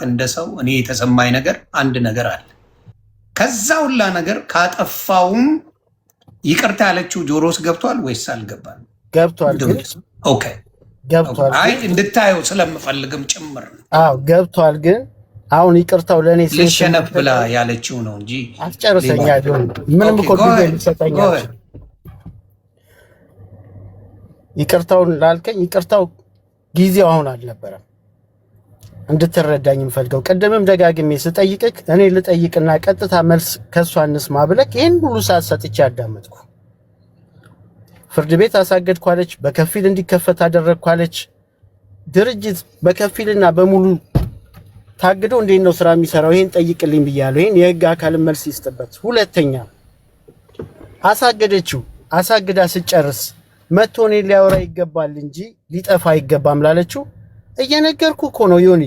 እንደሰው እኔ የተሰማኝ ነገር አንድ ነገር አለ። ከዛ ሁላ ነገር ካጠፋውም ይቅርታ ያለችው ጆሮስ ገብቷል ወይስ አልገባም? ገብቷል። ኦኬ ገብቷል። አይ እንድታየው ስለምፈልግም ጭምር ነው። አዎ ገብቷል። ግን አሁን ይቅርታው ለኔ ልሸነፍ ብላ ያለችው ነው እንጂ አስጨርሰኛ አይደለም። ምንም እኮ ቢል ሰጠኛል። ይቅርታውን ላልከኝ ይቅርታው ጊዜው አሁን አልነበረም። እንድትረዳኝ የምፈልገው ቀደምም ደጋግሜ ስጠይቅክ እኔ ልጠይቅና ቀጥታ መልስ ከሷ እንስማ ብለክ ይሄን ሁሉ ሰዓት ሰጥቼ አዳመጥኩ። ፍርድ ቤት አሳገድኳለች፣ በከፊል እንዲከፈት አደረግኳለች። ድርጅት በከፊልና በሙሉ ታግዶ እንዴት ነው ስራ የሚሰራው? ይሄን ጠይቅልኝ ብያለሁ። ይሄን የህግ አካል መልስ ይስጥበት። ሁለተኛ አሳገደችው። አሳግዳ ስጨርስ መጥቶ እኔን ሊያወራ ይገባል እንጂ ሊጠፋ አይገባም ላለችው እየነገርኩ እኮ ነው ዮኒ።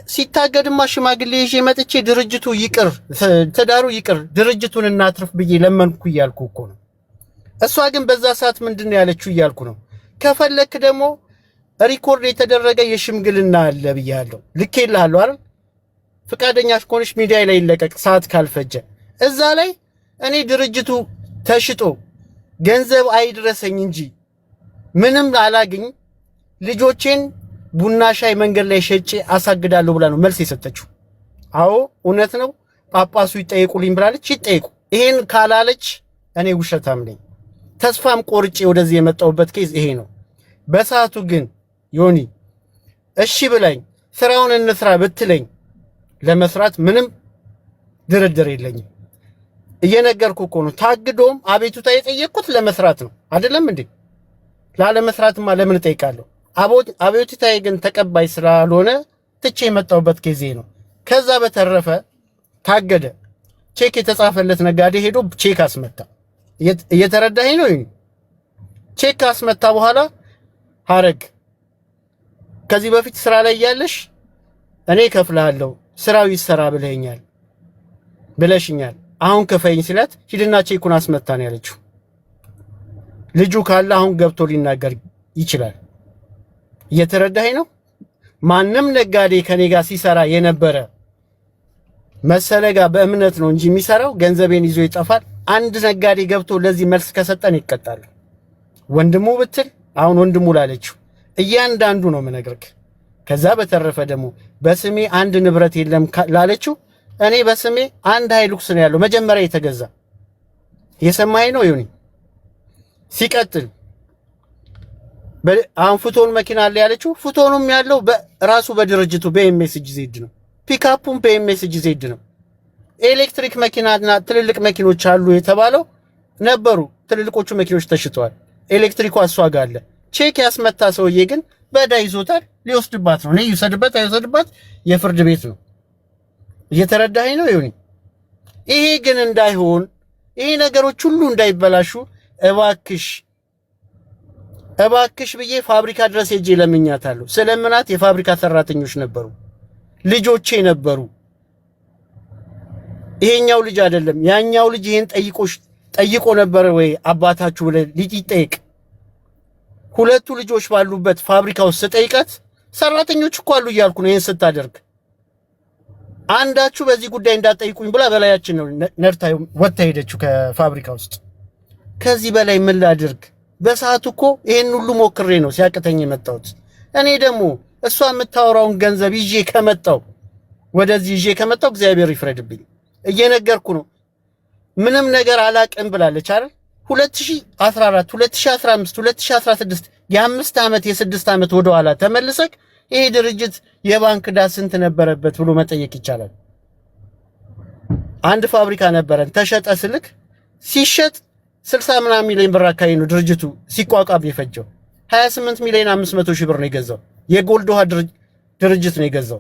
ሲታገድማ ሽማግሌ ይዤ መጥቼ ድርጅቱ ይቅር፣ ትዳሩ ይቅር፣ ድርጅቱን እናትርፍ ብዬ ለመንኩ እያልኩ እኮ ነው። እሷ ግን በዛ ሰዓት ምንድነው ያለችው እያልኩ ነው። ከፈለክ ደግሞ ሪኮርድ የተደረገ የሽምግልና አለ ብያለሁ፣ ልኬልሃለሁ አይደል? ፍቃደኛ ከሆነሽ ሚዲያ ላይ ይለቀቅ፣ ሰዓት ካልፈጀ። እዛ ላይ እኔ ድርጅቱ ተሽጦ ገንዘብ አይድረሰኝ እንጂ ምንም አላግኝ ልጆቼን ቡና ሻይ መንገድ ላይ ሸጬ አሳግዳለሁ ብላ ነው መልስ የሰጠችው። አዎ እውነት ነው። ጳጳሱ ይጠይቁልኝ ብላለች፣ ይጠይቁ። ይሄን ካላለች እኔ ውሸታም ነኝ። ተስፋም ቆርጬ ወደዚህ የመጣሁበት ኬዝ ይሄ ነው። በሰዓቱ ግን ዮኒ እሺ ብላኝ ስራውን እንስራ ብትለኝ ለመስራት ምንም ድርድር የለኝም። እየነገርኩ እኮ ነው። ታግዶም አቤቱታ የጠየቅኩት ለመስራት ነው አይደለም እንዴ? ላለመስራትማ ለምን እጠይቃለሁ? አቤቱታዬ ግን ተቀባይ ስላልሆነ ትቼ የመጣሁበት ጊዜ ነው። ከዛ በተረፈ ታገደ። ቼክ የተጻፈለት ነጋዴ ሄዶ ቼክ አስመታ። እየተረዳኸኝ ነው? ቼክ አስመታ በኋላ ሀረግ ከዚህ በፊት ስራ ላይ ያለሽ እኔ ከፍላለሁ ስራው ይሰራ ብለሽኛል። አሁን ከፈይኝ ሲላት ሂድና ቼኩን አስመታ ነው ያለችው። ልጁ ካለ አሁን ገብቶ ሊናገር ይችላል። እየተረዳኸኝ ነው? ማንም ነጋዴ ከኔ ጋር ሲሰራ የነበረ መሰለጋ በእምነት ነው እንጂ የሚሰራው ገንዘቤን ይዞ ይጠፋል። አንድ ነጋዴ ገብቶ ለዚህ መልስ ከሰጠን ይቀጣል። ወንድሙ ብትል አሁን ወንድሙ ላለችው እያንዳንዱ ነው የምነግርህ። ከዛ በተረፈ ደግሞ በስሜ አንድ ንብረት የለም ላለችው እኔ በስሜ አንድ ሃይሉክስ ነው ያለው መጀመሪያ የተገዛ። የሰማኸኝ ነው ዮኒ? ሲቀጥል አሁን ፉቶን መኪና አለ ያለችው ፉቶኑም ያለው በራሱ በድርጅቱ በኤምኤስጂ ዜድ ነው። ፒካፑም በኤምኤስጂ ዜድ ነው። ኤሌክትሪክ መኪናና ትልልቅ መኪኖች አሉ የተባለው ነበሩ። ትልልቆቹ መኪኖች ተሽጠዋል። ኤሌክትሪኩ እሷ ጋር አለ። ቼክ ያስመታ ሰውዬ ግን በዳ ይዞታል። ሊወስድባት ነው። እኔ ይወሰድበት አይወሰድባት የፍርድ ቤት ነው። እየተረዳኸኝ ነው ዮኒ? ይሄ ግን እንዳይሆን፣ ይሄ ነገሮች ሁሉ እንዳይበላሹ እባክሽ ብዬ ፋብሪካ ድረስ ሄጄ ለምኛታለሁ። ስለምናት የፋብሪካ ሰራተኞች ነበሩ፣ ልጆቼ ነበሩ። ይሄኛው ልጅ አይደለም ያኛው ልጅ ይሄን ጠይቆ ነበር ወይ አባታችሁ ብለህ ሊጠይቅ ሁለቱ ልጆች ባሉበት ፋብሪካ ውስጥ ጠይቀት ሰራተኞች እኮ አሉ እያልኩ ነው። ይሄን ስታደርግ አንዳችሁ በዚህ ጉዳይ እንዳትጠይቁኝ ብላ በላያችን ነው ነርታ ወጣ ሄደችው ከፋብሪካ ውስጥ። ከዚህ በላይ ምን ላድርግ? በሰዓቱ እኮ ይሄን ሁሉ ሞክሬ ነው ሲያቅተኝ የመጣሁት። እኔ ደግሞ እሷ የምታወራውን ገንዘብ ይዤ ከመጣው እግዚአብሔር ይፍረድብኝ። እየነገርኩ ነው። ምንም ነገር አላቅም ብላለች አይደል? 2014 2015 2016 የ5 ዓመት የ6 ዓመት ወደ ኋላ ተመልሰክ ይሄ ድርጅት የባንክ ዕዳ ስንት ነበረበት ብሎ መጠየቅ ይቻላል። አንድ ፋብሪካ ነበረን ተሸጠ ስልክ ሲሸጥ 60 ምናምን ሚሊዮን ብር አካባቢ ነው ድርጅቱ ሲቋቋም የፈጀው። 28 ሚሊዮን 500 ሺህ ብር ነው የገዛው። የጎልድ ውሃ ድርጅት ነው የገዛው።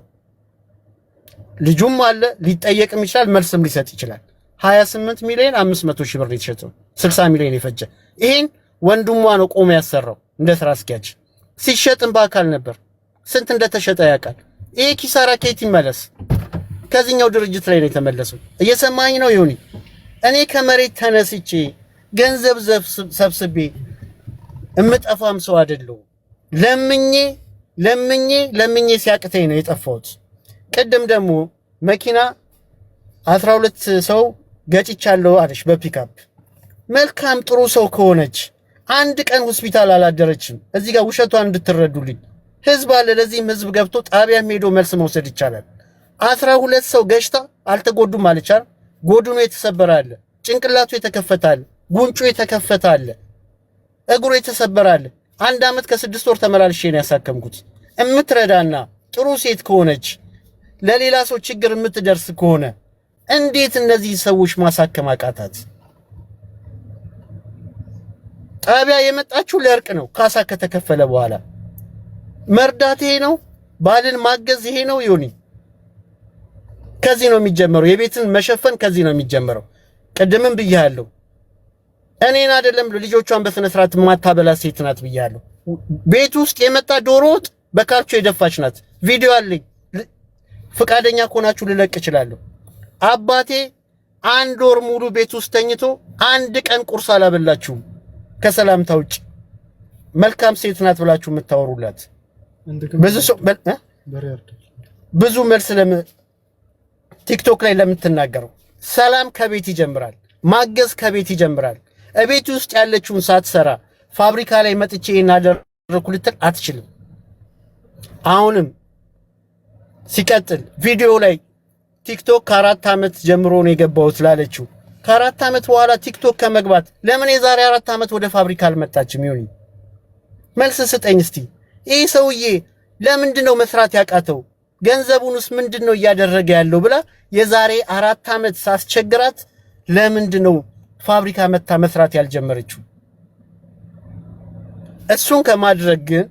ልጁም አለ ሊጠየቅም ይችላል፣ መልስም ሊሰጥ ይችላል። 28 ሚሊዮን 500 ሺህ ብር ነው የተሸጠው፣ 60 ሚሊዮን የፈጀ። ይሄን ወንድሟ ነው ቆሞ ያሰራው እንደ ስራ አስኪያጅ። ሲሸጥም በአካል ነበር። ስንት እንደተሸጠ ያውቃል። ይሄ ኪሳራ ከየት ይመለስ? ከዚህኛው ድርጅት ላይ ነው የተመለሰው። እየሰማኝ ነው ዮኒ? እኔ ከመሬት ተነስቼ ገንዘብ ሰብስቤ እምጠፋም ሰው አይደለሁም። ለምኜ ሲያቅተኝ ነው የጠፋሁት። ቅድም ደግሞ መኪና 12 ሰው ገጭቻለሁ አለሽ በፒካፕ። መልካም ጥሩ ሰው ከሆነች አንድ ቀን ሆስፒታል አላደረችም። እዚህ ጋር ውሸቷን እንድትረዱልኝ ህዝብ አለ። ለዚህም ህዝብ ገብቶ ጣቢያም ሄዶ መልስ መውሰድ ይቻላል። 12 ሰው ገጭታ አልተጎዱም አለቻል። ጎድኑ የተሰበረ አለ፣ ጭንቅላቱ የተከፈተ አለ፣ ጉንጩ የተከፈተ አለ፣ እግሩ የተሰበረ አለ። 1 ዓመት ከ6 ወር ተመላልሼ ነው ያሳከምኩት። እምትረዳና ጥሩ ሴት ከሆነች ለሌላ ሰው ችግር የምትደርስ ከሆነ እንዴት እነዚህ ሰዎች ማሳከም አቃታት? ጣቢያ የመጣችሁ ለእርቅ ነው። ካሳ ከተከፈለ በኋላ መርዳት ይሄ ነው። ባልን ማገዝ ይሄ ነው። ዮኒ ከዚህ ነው የሚጀምረው። የቤትን መሸፈን ከዚህ ነው የሚጀምረው። ቅድምም ብያለሁ። እኔን አይደለም ልጆቿን በስነ ስርዓት ማታበላ ሴት ናት ብያለሁ። ቤት ውስጥ የመጣ ዶሮ ወጥ በካልቾ የደፋች ናት። ቪዲዮ አለኝ። ፍቃደኛ ከሆናችሁ ልለቅ እችላለሁ። አባቴ 1 ወር ሙሉ ቤት ውስጥ ተኝቶ 1 ቀን ቁርስ አላበላችሁም ከሰላምታ ውጭ። መልካም ሴት ናት ብላችሁ የምታወሩላት ብዙ መልስ ቲክቶክ ላይ ለምትናገረው ሰላም ከቤት ይጀምራል። ማገዝ ከቤት ይጀምራል። እቤት ውስጥ ያለችውን ሳትሰራ ፋብሪካ ላይ መጥቼ እናደርኩ ልትል አትችልም። አሁንም ሲቀጥል ቪዲዮ ላይ ቲክቶክ ከ4 ዓመት ጀምሮ ነው የገባሁት ላለችው ከ4 ዓመት በኋላ ቲክቶክ ከመግባት ለምን የዛሬ 4 ዓመት ወደ ፋብሪካ አልመጣችም? ይሁን መልስ ስጠኝ እስቲ። ይህ ሰውዬ ለምንድነው መስራት ያቃተው? ገንዘቡንስ ምንድነው እያደረገ ያለው ብላ የዛሬ 4 ዓመት ሳስቸግራት ለምንድነው ፋብሪካ መታ መስራት ያልጀመረችው? እሱን ከማድረግ ግን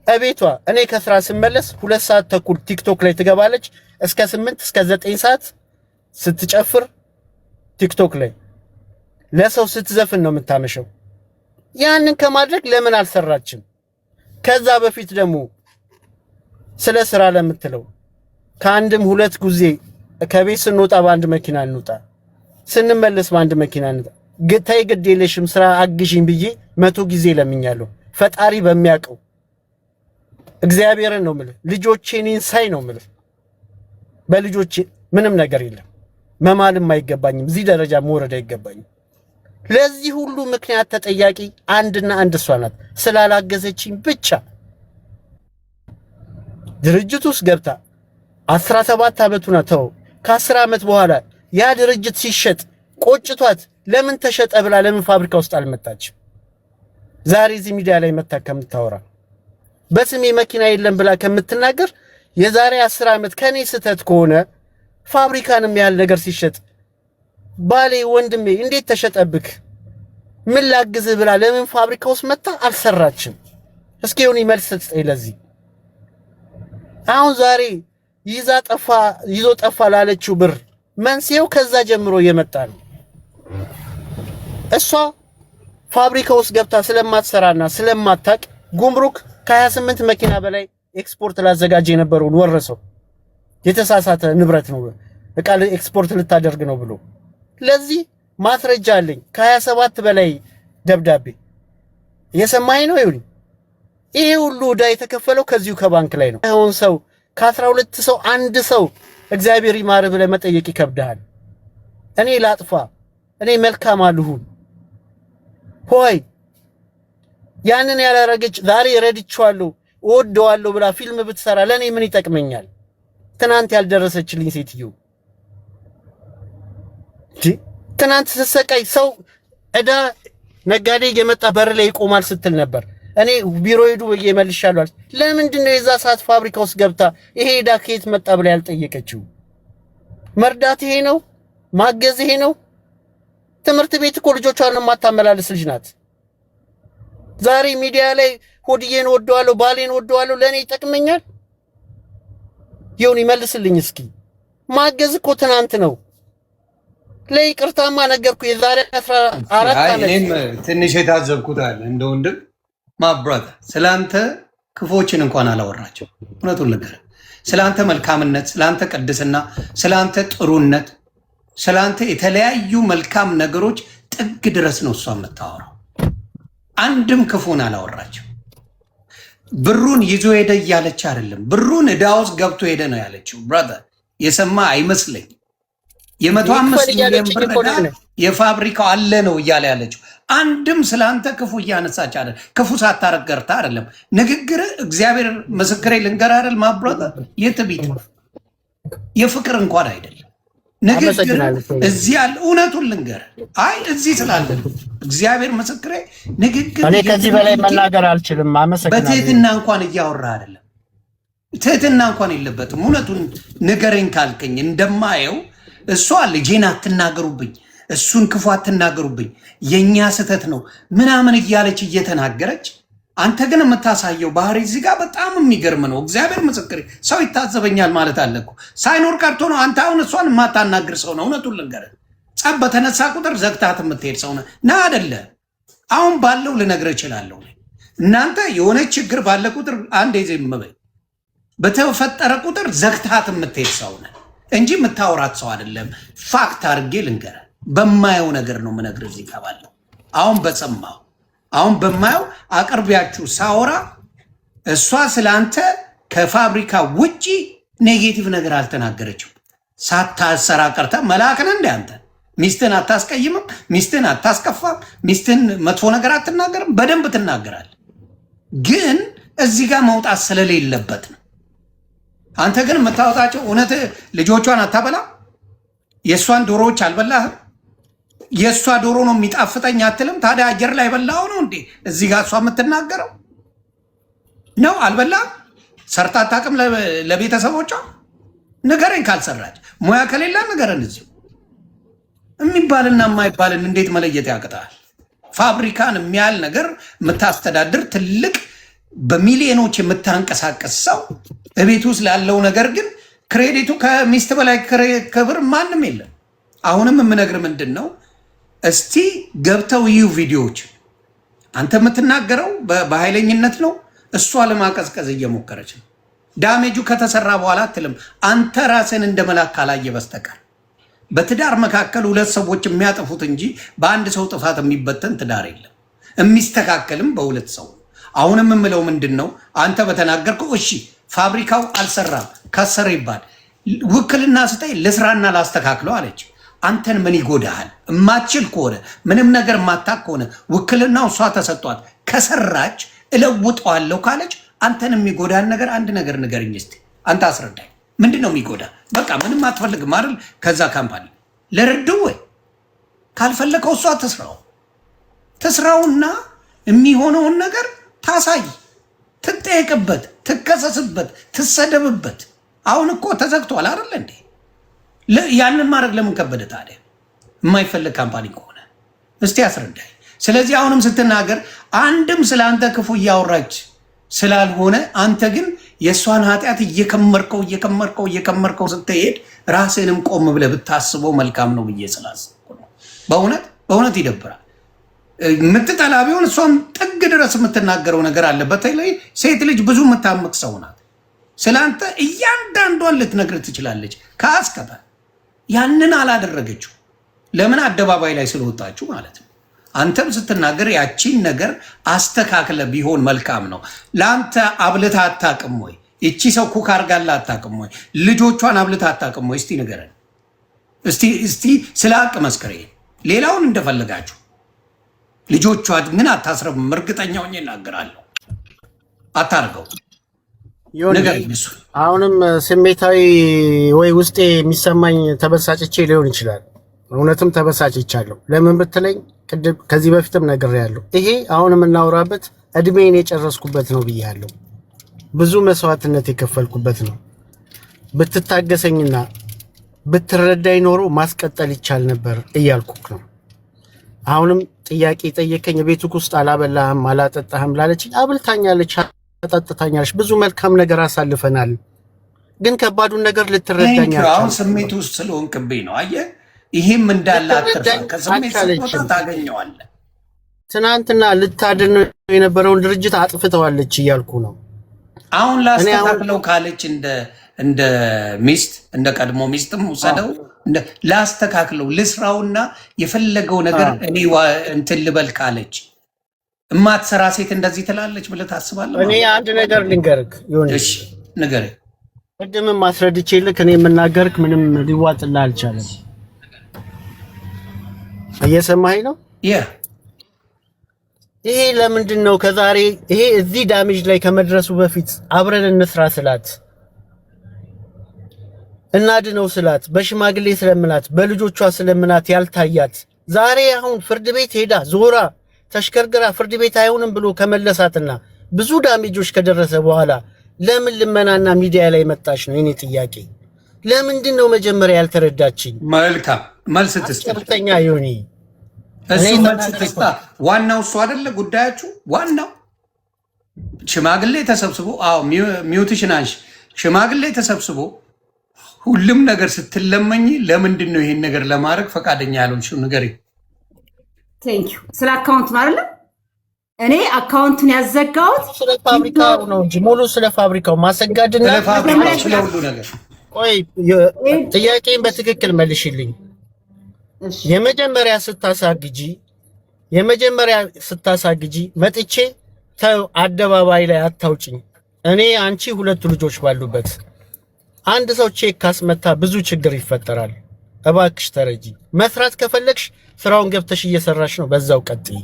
እቤቷ እኔ ከስራ ስመለስ 2 ሰዓት ተኩል ቲክቶክ ላይ ትገባለች። እስከ 8 እስከ 9 ሰዓት ስትጨፍር ቲክቶክ ላይ ለሰው ስትዘፍን ነው የምታመሸው። ያንን ከማድረግ ለምን አልሰራችም? ከዛ በፊት ደግሞ ስለ ስራ ለምትለው ከአንድም 2 ጊዜ ከቤት ስንወጣ በአንድ መኪና እንውጣ፣ ስንመለስ በአንድ መኪና እንውጣ። ግታይ ግድ የለሽም ስራ አግዢኝ ብዬ 100 ጊዜ ለምኛለሁ። ፈጣሪ በሚያውቀው እግዚአብሔርን ነው የምልህ። ልጆቼን ሳይ ነው የምልህ። በልጆቼ ምንም ነገር የለም። መማልም አይገባኝም። እዚህ ደረጃ መውረድ አይገባኝም። ለዚህ ሁሉ ምክንያት ተጠያቂ አንድና አንድ እሷ ናት። ስላላገዘችኝ ብቻ ድርጅት ውስጥ ገብታ 17 ዓመቱ ነው ተው። ከ10 ዓመት በኋላ ያ ድርጅት ሲሸጥ ቆጭቷት ለምን ተሸጠ ብላ ለምን ፋብሪካ ውስጥ አልመጣችም? ዛሬ እዚህ ሚዲያ ላይ መታ ከምታወራ በስሜ መኪና የለም ብላ ከምትናገር የዛሬ 10 ዓመት ከኔ ስተት ከሆነ ፋብሪካንም ያህል ነገር ሲሸጥ ባሌ ወንድሜ እንዴት ተሸጠብክ ምን ላግዝህ ብላ ለምን ፋብሪካ ውስጥ መጣ አልሰራችም? እስኪ ሆኒ መልስ ስጠኝ ለዚህ። አሁን ዛሬ ይዞ ጠፋ ላለችው ብር መንስኤው ከዛ ጀምሮ የመጣ ነው። እሷ ፋብሪካ ውስጥ ገብታ ስለማትሰራና ስለማታቅ ጉምሩክ ከ28 መኪና በላይ ኤክስፖርት ላዘጋጀ የነበረውን ወረሰው። የተሳሳተ ንብረት ነው እቃ ኤክስፖርት ልታደርግ ነው ብሎ ለዚህ ማስረጃ አለኝ። ከ27 በላይ ደብዳቤ የሰማኸኝ ነው። ይሁን ይሄ ሁሉ ዕዳ የተከፈለው ከዚሁ ከባንክ ላይ ነው። አሁን ሰው ከ12 ሰው አንድ ሰው እግዚአብሔር ይማር ብለህ መጠየቅ ይከብዳል። እኔ ላጥፋ፣ እኔ መልካም አልሁን ሆይ ያንን ያላረገች ዛሬ ረድቼዋለሁ እወደዋለሁ ብላ ፊልም ብትሰራ ለኔ ምን ይጠቅመኛል? ትናንት ያልደረሰችልኝ ሴትዮ ትናንት ስትሰቃይ ሰው ዕዳ ነጋዴ የመጣ በር ላይ ይቆማል ስትል ነበር። እኔ ቢሮ ሄዱ ብዬ መልሻለሁ። ለምንድን ነው የዛ ሰዓት ፋብሪካ ውስጥ ገብታ ይሄ ዕዳ ከየት መጣ ብላ ያልጠየቀችው? መርዳት ይሄ ነው? ማገዝ ይሄ ነው? ትምህርት ቤት እኮ ልጆቿን የማታመላልስ ልጅ ናት። ዛሬ ሚዲያ ላይ ሆድዬን ወደዋለሁ ባሌን ወደዋለሁ ለኔ ይጠቅመኛል? ይሁን ይመልስልኝ እስኪ። ማገዝ እኮ ትናንት ነው። ለይቅርታማ ነገርኩ የዛሬ 14 ዓመት። እኔም ትንሽ የታዘብኩት አለ እንደ ወንድም ማብራት ስላንተ ክፎችን እንኳን አላወራቸው። እውነቱን ነገር ስላንተ መልካምነት፣ ስላንተ ቅድስና፣ ስላንተ ጥሩነት፣ ስላንተ የተለያዩ መልካም ነገሮች ጥግ ድረስ ነው እሷ የምታወራው። አንድም ክፉን አላወራቸው። ብሩን ይዞ ሄደ እያለች አይደለም። ብሩን ዕዳ ውስጥ ገብቶ ሄደ ነው ያለችው። ብራዘር የሰማ አይመስለኝ። የ105 ሚሊዮን ብር ዕዳ የፋብሪካው አለ ነው እያለ ያለችው። አንድም ስለአንተ ክፉ እያነሳች አይደል፣ ክፉ ሳታረግ ገርታ አይደለም። ንግግር እግዚአብሔር ምስክሬ ልንገር አይደል ማብራታ የትቢት የፍቅር እንኳን አይደለም ንግግር። እዚህ ያለ እውነቱን ልንገር፣ አይ እዚህ ስላለ እግዚአብሔር ምስክሬ ንግግር እኔ ከዚህ በላይ መናገር አልችልም። አመሰግናለሁ። በትህትና እንኳን እያወራ አይደለም፣ ትህትና እንኳን የለበትም። እውነቱን ንገረኝ ካልከኝ እንደማየው እሷ ልጄን አትናገሩብኝ፣ እሱን ክፉ አትናገሩብኝ፣ የኛ ስህተት ነው ምናምን እያለች እየተናገረች፣ አንተ ግን የምታሳየው ባህሪ እዚህ ጋር በጣም የሚገርም ነው። እግዚአብሔር ምስክሬ ሰው ይታዘበኛል ማለት አለ እኮ ሳይኖር ቀርቶ ነው። አንተ አሁን እሷን የማታናግር ሰው ነው። እውነቱን ልንገርህ፣ ጸብ በተነሳ ቁጥር ዘግታት የምትሄድ ሰው ነህ ና አደለ? አሁን ባለው ልነግርህ እችላለሁ። እናንተ የሆነ ችግር ባለ ቁጥር አንዴ ዝም በይ፣ በተፈጠረ ቁጥር ዘግታት የምትሄድ ሰው ነህ እንጂ የምታወራት ሰው አይደለም። ፋክት አድርጌ ልንገርህ፣ በማየው ነገር ነው የምነግርህ። እዚህ ጋር ባለው አሁን በማየው አቅርቢያችሁ ሳወራ እሷ ስለአንተ ከፋብሪካ ውጪ ኔጌቲቭ ነገር አልተናገረችም። ሳታሰራ ቀርታ መልአክ ነህ እንደ አንተ ሚስትህን አታስቀይምም፣ ሚስትህን አታስከፋም፣ ሚስትህን መጥፎ ነገር አትናገርም። በደንብ ትናገራለህ፣ ግን እዚህ ጋር መውጣት ስለሌለበት ነው። አንተ ግን የምታወጣቸው እውነት ልጆቿን አታበላም። የእሷን ዶሮዎች አልበላህም። የእሷ ዶሮ ነው የሚጣፍጠኝ አትልም። ታዲያ አየር ላይ በላው ነው እንዴ እዚህ ጋር እሷ የምትናገረው ነው? አልበላህም። ሰርታ አታውቅም ለቤተሰቦቿ? ንገረኝ። ካልሰራች ሙያ ከሌላ ንገረን። እዚሁ የሚባልና የማይባልን እንዴት መለየት ያቅታል? ፋብሪካን የሚያህል ነገር የምታስተዳድር ትልቅ በሚሊዮኖች የምታንቀሳቀስ ሰው እቤት ውስጥ ላለው ነገር ግን ክሬዲቱ ከሚስት በላይ ክብር ማንም የለም። አሁንም የምነግር ምንድን ነው፣ እስቲ ገብተው ይዩ ቪዲዮዎች። አንተ የምትናገረው በኃይለኝነት ነው፣ እሷ ለማቀዝቀዝ እየሞከረች ነው። ዳሜጁ ከተሰራ በኋላ አትልም። አንተ ራስን እንደ መላክ ካላየ በስተቀር በትዳር መካከል ሁለት ሰዎች የሚያጠፉት እንጂ በአንድ ሰው ጥፋት የሚበተን ትዳር የለም። የሚስተካከልም በሁለት ሰው። አሁንም የምለው ምንድን ነው፣ አንተ በተናገርከው እሺ ፋብሪካው አልሰራም ከሰረ ይባል፣ ውክልና ስጠኝ ልስራና ላስተካክለው አለች። አንተን ምን ይጎዳሃል? እማችል ከሆነ ምንም ነገር ማታክ ከሆነ ውክልናው እሷ ተሰጧት ከሰራች እለውጠዋለሁ ካለች አንተን የሚጎዳን ነገር አንድ ነገር ንገረኝ እስቲ። አንተ አስረዳኝ። ምንድን ነው የሚጎዳ? በቃ ምንም አትፈልግም አይደል? ከዛ ካምፓኒ ለርድው ወይ ካልፈለከው እሷ ትስራውና የሚሆነውን ነገር ታሳይ፣ ትጠየቅበት፣ ትከሰስበት፣ ትሰደብበት። አሁን እኮ ተዘግቷል አይደል እንዴ? ያንን ማድረግ ለምን ከበደ ታዲያ? የማይፈልግ ካምፓኒ ከሆነ እስቲ አስረዳኝ። ስለዚህ አሁንም ስትናገር አንድም ስለ አንተ ክፉ እያወራች ስላልሆነ አንተ ግን የእሷን ኃጢአት እየከመርከው ስትሄድ ራስንም ቆም ብለህ ብታስበው መልካም ነው ብዬ ስላሰብኩ ነው። በእውነት ይደብራል። የምትጠላ ቢሆን እሷን ጥግ ድረስ የምትናገረው ነገር አለ። በተለይ ሴት ልጅ ብዙ የምታምቅ ሰው ናት። ስለአንተ እያንዳንዷን ልትነግር ትችላለች ከአስከታ። ያንን አላደረገችው። ለምን? አደባባይ ላይ ስለወጣችሁ ማለት ነው። አንተም ስትናገር ያቺን ነገር አስተካክለ ቢሆን መልካም ነው። ለአንተ አብልታ አታውቅም ወይ? እቺ ሰው ኩክ አርጋላ አታውቅም ወይ? ልጆቿን አብልታ አታውቅም ወይ? እስቲ ንገረን። እስቲ ስለ ሀቅ መስክር። ሌላውን እንደፈለጋችሁ ልጆቿ ግን አታስረብም። እርግጠኛ ሆኜ እናገራለሁ። አታርገው። አሁንም ስሜታዊ ወይ ውስጤ የሚሰማኝ ተበሳጭቼ ሊሆን ይችላል። እውነትም ተበሳጭቻለሁ። ለምን ብትለኝ ከዚህ በፊትም ነግሬያለሁ። ይሄ አሁን የምናወራበት እድሜን የጨረስኩበት ነው ብያለሁ። ብዙ መስዋዕትነት የከፈልኩበት ነው። ብትታገሰኝና ብትረዳኝ ኖሮ ማስቀጠል ይቻል ነበር እያልኩክ ነው። አሁንም ጥያቄ ጠየቀኝ። ቤቱ ውስጥ አላበላህም አላጠጣህም ላለችኝ፣ አብልታኛለች፣ አጠጥታኛለች። ብዙ መልካም ነገር አሳልፈናል። ግን ከባዱን ነገር ልትረዳኝ አሁን ስሜት ውስጥ ስለሆንክብኝ ነው። አየህ፣ ይሄም እንዳለ ከስሜት ስትወጣ ታገኘዋለህ። ትናንትና ልታድን የነበረውን ድርጅት አጥፍተዋለች እያልኩ ነው። አሁን ላስተካክለው ካለች እንደ ሚስት እንደ ቀድሞ ሚስትም ውሰደው ላስተካክለው ልስራውና የፈለገው ነገር እኔ እንትን ልበል ካለች እማትሰራ ሴት እንደዚህ ትላለች ብለህ ታስባለህ? እኔ አንድ ነገር ልንገርክ ይሁን። እሺ ንገረኝ። ቅድምም ማስረድቼልክ እኔ የምናገርክ ምንም ሊዋጥልህ አልቻለም። እየሰማኸኝ ነው? ይሄ ለምንድን ነው ከዛሬ ይሄ እዚህ ዳሜጅ ላይ ከመድረሱ በፊት አብረን እንስራ ስላት እናድነው ስላት በሽማግሌ ስለምናት በልጆቿ ስለምናት ያልታያት ዛሬ አሁን ፍርድ ቤት ሄዳ ዞራ ተሽከርግራ ፍርድ ቤት አይሆንም ብሎ ከመለሳትና ብዙ ዳሜጆች ከደረሰ በኋላ ለምን ልመናና ሚዲያ ላይ መጣች ነው የኔ ጥያቄ። ለምንድን ነው መጀመሪያ ያልተረዳችኝ? መልካም መልስ ትስጥ። አስቀርተኛ ይሁን እሱ መልስ ትስጥ። ዋናው እሱ አይደለ ጉዳያችሁ። ዋናው ሽማግሌ ተሰብስቦ ሚውትሽን አንሺ። ሽማግሌ ተሰብስቦ ሁሉም ነገር ስትለመኝ ለምንድን ነው ይሄን ነገር ለማድረግ ፈቃደኛ ያልሆንሽው? ንገሪኝ። ቴንክ ዩ። ስለ አካውንት ነው አይደል? እኔ አካውንቱን ያዘጋሁት ስለ ፋብሪካው ነው እንጂ ሙሉ ስለ ፋብሪካው ማሰጋድና ስለ ፋብሪካው ስለ ሁሉ ነገር። ቆይ ጥያቄን በትክክል መልሽልኝ። የመጀመሪያ ስታሳግጂ መጥቼ ተው አደባባይ ላይ አታውጭኝ። እኔ አንቺ ሁለቱ ልጆች ባሉበት አንድ ሰው ቼክ ካስመታ ብዙ ችግር ይፈጠራል። እባክሽ ተረጂ። መስራት ከፈለግሽ ስራውን ገብተሽ እየሰራሽ ነው፣ በዛው ቀጥይ።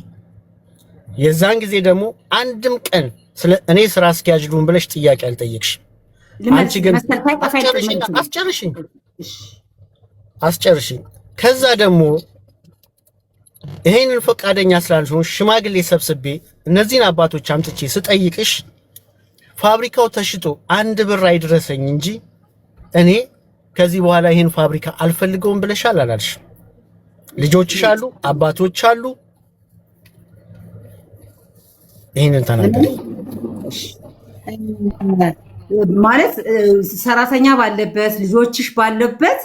የዛን ጊዜ ደግሞ አንድም ቀን ስለ እኔ ስራ አስኪያጅ ልሁን ብለሽ ጥያቄ አልጠየቅሽ። አንቺ ግን አስጨርሽኝ። ከዛ ደግሞ ይሄንን ፈቃደኛ ስላልሆንሽ ሽማግሌ ሰብስቤ እነዚህን አባቶች አምጥቼ ስጠይቅሽ ፋብሪካው ተሽጦ አንድ ብር አይድረሰኝ እንጂ እኔ ከዚህ በኋላ ይሄን ፋብሪካ አልፈልገውም ብለሻል አላልሽ? ልጆችሽ አሉ፣ አባቶች አሉ። ይሄንን ተናገር ማለት ሰራተኛ ባለበት ልጆችሽ ባለበት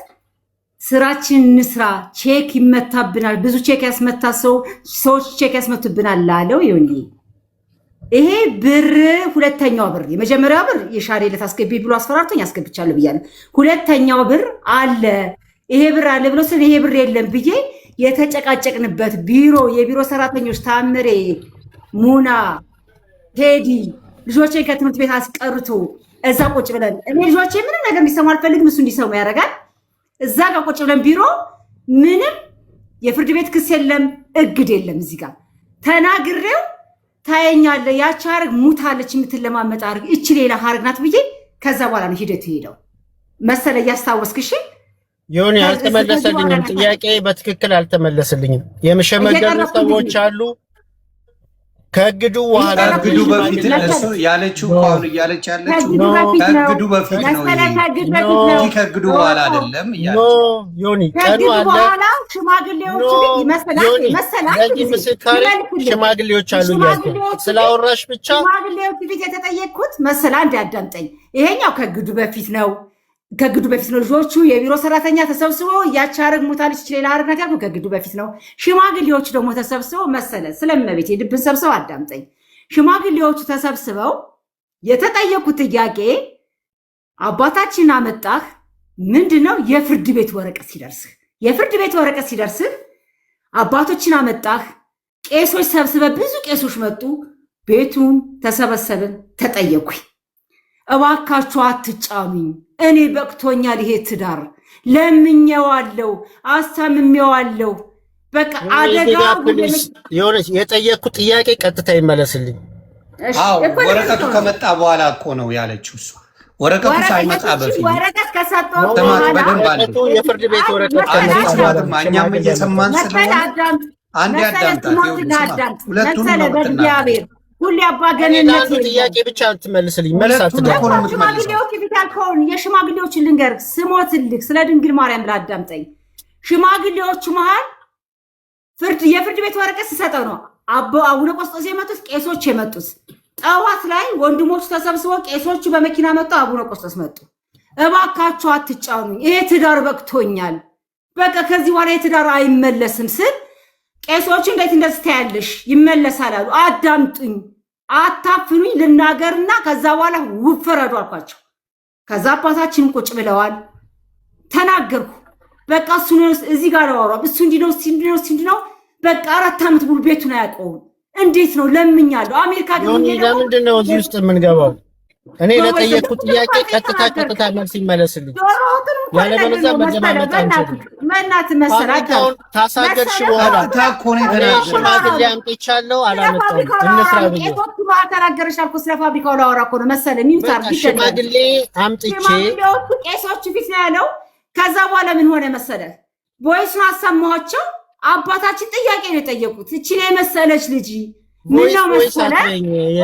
ስራችን እንስራ። ቼክ ይመታብናል፣ ብዙ ቼክ ያስመታ ሰዎች ቼክ ያስመቱብናል ላለው ይሁን። ይሄ ብር ሁለተኛው ብር የመጀመሪያው ብር የሻሬ ለታስገቢ ብሎ አስፈራርቶኝ አስገብቻለሁ ብያለሁ። ሁለተኛው ብር አለ ይሄ ብር አለ ብሎ ስለ ይሄ ብር የለም ብዬ የተጨቃጨቅንበት የቢሮ ሰራተኞች ታምሬ፣ ሙና፣ ቴዲ ልጆቼን ከትምህርት ቤት አስቀርቶ እዛ ቁጭ ብለን እኔ ልጆቼ ምንም ነገር እንዲሰሙ አልፈልግም፣ እሱ እንዲሰሙ ያደርጋል። እዛ ጋር ቁጭ ብለን ቢሮ ምንም የፍርድ ቤት ክስ የለም፣ እግድ የለም። እዚህ ጋር ተናግሬው ታየኛለህ ያቺ ሀረግ ሙታለች የምትለማመጥ ሀረግ እቺ ሌላ ሀረግ ናት ብዬ ከዛ በኋላ ነው ሂደቱ ሄደው መሰለ እያስታወስክሽ ይሁን። አልተመለሰልኝም፣ ጥያቄ በትክክል አልተመለሰልኝም። የመሸመገሉ ሰዎች አሉ። ከእግዱ በኋላ ከእግዱ በፊት እሱ ያለችው አሁን እያለች ያለችው ከእግዱ በፊት ነው እንጂ ከእግዱ በኋላ አይደለም እያለች ዮኒ ቀኑ አለ። ሽማግሌዎች ሽማግሌዎች አሉ እያልኩ ስላወራሽ ብቻ ሽማግሌዎች ፊት የተጠየቅኩት መሰላ አንድ ያዳምጠኝ። ይሄኛው ከእግዱ በፊት ነው። ልጆቹ የቢሮ ሰራተኛ ተሰብስበው ያቺ ሀረግ ሞታለች ሌላ ሀረግ ነገር ከእግዱ በፊት ነው። ሽማግሌዎቹ ደግሞ ተሰብስበው መሰለ ስለመቤት የልብን ሰብስበው አዳምጠኝ። ሽማግሌዎቹ ተሰብስበው የተጠየቁት ጥያቄ አባታችን አመጣህ ምንድነው? የፍርድ ቤት ወረቀት ሲደርስህ አባቶችን አመጣህ። ቄሶች ሰብስበ ብዙ ቄሶች መጡ። ቤቱን ተሰበሰብን፣ ተጠየኩኝ። እባካችሁ አትጫኑኝ፣ እኔ በቅቶኛል፣ ይሄ ትዳር ለምኜዋለሁ፣ አሳምሜዋለሁ። በቃ አደጋ የሆነች የጠየቅኩት ጥያቄ ቀጥታ ይመለስልኝ። ወረቀቱ ከመጣ በኋላ እኮ ነው ያለችው እሷ። ወረቀቱ ሳይመጣ በፊት ወረቀት ከሰጠው በኋላ የፍርድ ቤት ወረቀት እኛም እየሰማን ስለሆነ አንዴ አዳምጣት። ሁለቱም ነው ሁሌ አባገነነት ጥያቄ ብቻ ትመልስልኝ። መልሳት ሽማግሌዎች ፊት ያልከውን የሽማግሌዎችን ልንገር ስሞትልክ ስለ ድንግል ማርያም ብለህ አዳምጠኝ። ሽማግሌዎቹ መሃል የፍርድ ቤት ወረቀት ሲሰጠው ነው አቡነ ቆስጦስ የመጡት ቄሶች የመጡት። ጠዋት ላይ ወንድሞቹ ተሰብስበው ቄሶቹ በመኪና መጡ፣ አቡነ ቆስጦስ መጡ። እባካችሁ አትጫኑኝ፣ ይሄ ትዳር በቅቶኛል፣ በቃ ከዚህ በኋላ የትዳር አይመለስም ስል ቄሶቹ እንዴት እንደዚህ ታያለሽ? ይመለሳል አሉ። አዳምጡኝ፣ አታፍኑኝ፣ ልናገርና ከዛ በኋላ ውፍረዱ አልኳቸው። ከዛ አባታችን ቁጭ ብለዋል። ተናገርኩ። በቃ እሱ እዚህ ጋር ነው እሱ እንዲህ ነው በቃ 4 ዓመት ሙሉ ቤቱን አያውቀውም። እንዴት ነው ለምኛለሁ። አሜሪካ ግን ለምንድን ነው እዚህ ውስጥ የምንገባው? እኔ ለጠየቅኩት ጥያቄ ቀጥታ መልስ ይመለስልኝ። ያለበለዚያ መደማመጥ አንችልም። መናት መሰራት ታሳገድሽ በኋላ ሽማግሌ አምጥቻለሁ አላመጣሁም። እንስራ ብዬ ተናገረሽ አልኩ። ስለ ፋብሪካው ላወራ እኮ ነው መሰለኝ። ሚውታር ሽማግሌ አምጥቼ ቄሶቹ ፊት ነው ያለው። ከዛ በኋላ ምን ሆነ መሰለ ቮይሱን አሰማኋቸው። አባታችን ጥያቄ ነው የጠየቁት። እቺ ነው የመሰለች ልጅ ምን ነው መሰለ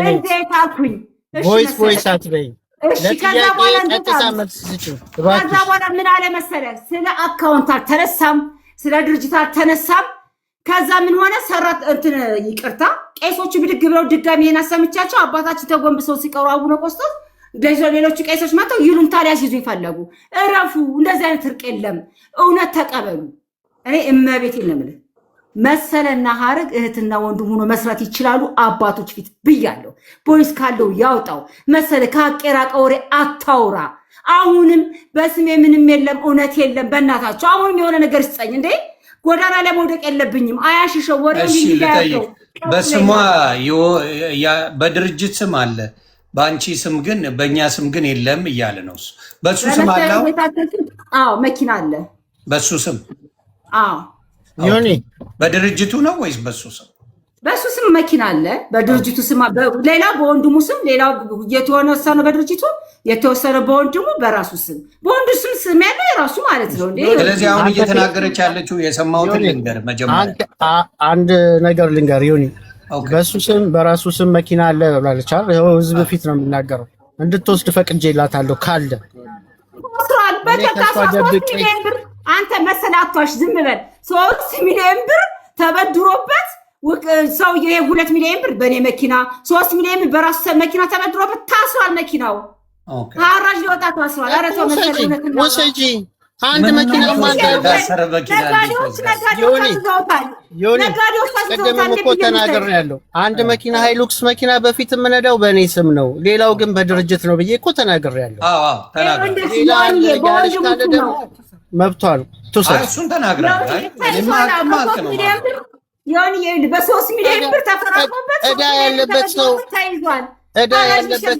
እንዴት አልኩኝ። ቮይስ አትበይኝ። እሺ ከዛ በኋላ ምን አለ መሰለ ስለ አካውንት አልተነሳም፣ ስለ ድርጅት አልተነሳም። ከዛ ምን ሆነ ሰራት እንትን ይቅርታ ቄሶቹ ብድግ ብለው ድጋሚ ይሄን አሰምቻቸው አባታችን ተጎንብሰው ሲቀሩ አቡነ ቆስጦስ ሌሎቹ ቄሶች መጥተው ይሉን ታዲያ ሲይዙ ይፈለጉ እረፉ። እንደዚህ አይነት እርቅ የለም፣ እውነት ተቀበሉ። እኔ እመቤቴን ነው የምልህ መሰለና ሀረግ እህትና ወንድም ሆኖ መስራት ይችላሉ። አባቶች ፊት ብያለሁ። ፖሊስ ካለው ያውጣው። መሰለ ከአቄራቀ ወሬ አታውራ። አሁንም በስሜ ምንም የለም እውነት የለም። በእናታቸው አሁንም የሆነ ነገር ስጠኝ እንዴ። ጎዳና ላይ መውደቅ የለብኝም። አያሽሸው ወሬ ይያያው። በስሟ በድርጅት ስም አለ፣ በአንቺ ስም ግን በእኛ ስም ግን የለም እያለ ነው። በሱ ስም አለው። አዎ መኪና አለ በሱ ስም። አዎ ዮኒ በድርጅቱ ነው ወይስ በሱ ስም? በሱ ስም መኪና አለ። በድርጅቱ ስም ሌላ በወንድሙ ስም ሌላ የተወሰነ በድርጅቱ የተወሰነ በወንድሙ በራሱ ስም በወንዱ ስም ያለው የራሱ ማለት ነው እንዴ። ስለዚህ አሁን እየተናገረች ያለችው የሰማሁትን ልንገር። መጀመሪያ አንድ ነገር ልንገር ዮኒ፣ በሱ ስም በራሱ ስም መኪና አለ ብላለች አይደል? ይኸው ህዝብ ፊት ነው የምናገረው። እንድትወስድ ፈቅጄላታለሁ ካለ አንተ መሰለህ አትዋሽ፣ ዝም በል። 3 ሚሊዮን ብር ተበድሮበት ሰውዬ 2 ሚሊዮን ብር በእኔ መኪና 3 ሚሊዮን ብር በራሱ መኪና ተበድሮበት ታስሯል። መኪናው አራጅ ሊወጣ ታስሯል። ኧረ ተው መሰለህ ወሰጂ አንድ መኪና ቅድም እኮ ተናግሬያለሁ። አንድ መኪና ሃይሉክስ መኪና በፊት የምነዳው በእኔ ስም ነው፣ ሌላው ግን በድርጅት ነው ብዬ እኮ ተናግሬያለሁ። መብቷ ነው። እሱን ተናግራለህ። በ3 ሚሊዮን ብር ተፈራርሞበት ዕዳ ያለበት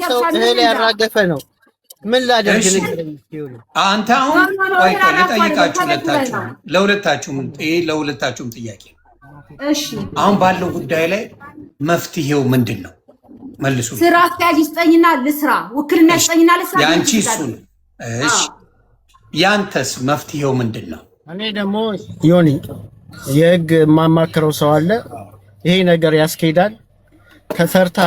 ሰው እህል ያራገፈ ነው። ምን ላደርግ አንተ አሁን ልጠይቃችሁ ለሁለታችሁም ጥያቄ። አሁን ባለው ጉዳይ ላይ መፍትሄው ምንድን ነው? መልሱ። ስራ አስኪያጅ ይስጠኝና ልስራ፣ ውክልና ይስጠኝና ልስራ። ያንቺ እሱ ነው። እሺ ያንተስ መፍትሄው ምንድን ነው? እኔ ደግሞ ዮኒ የህግ የማማክረው ሰው አለ። ይሄ ነገር ያስኬዳል፣ ከሰርታ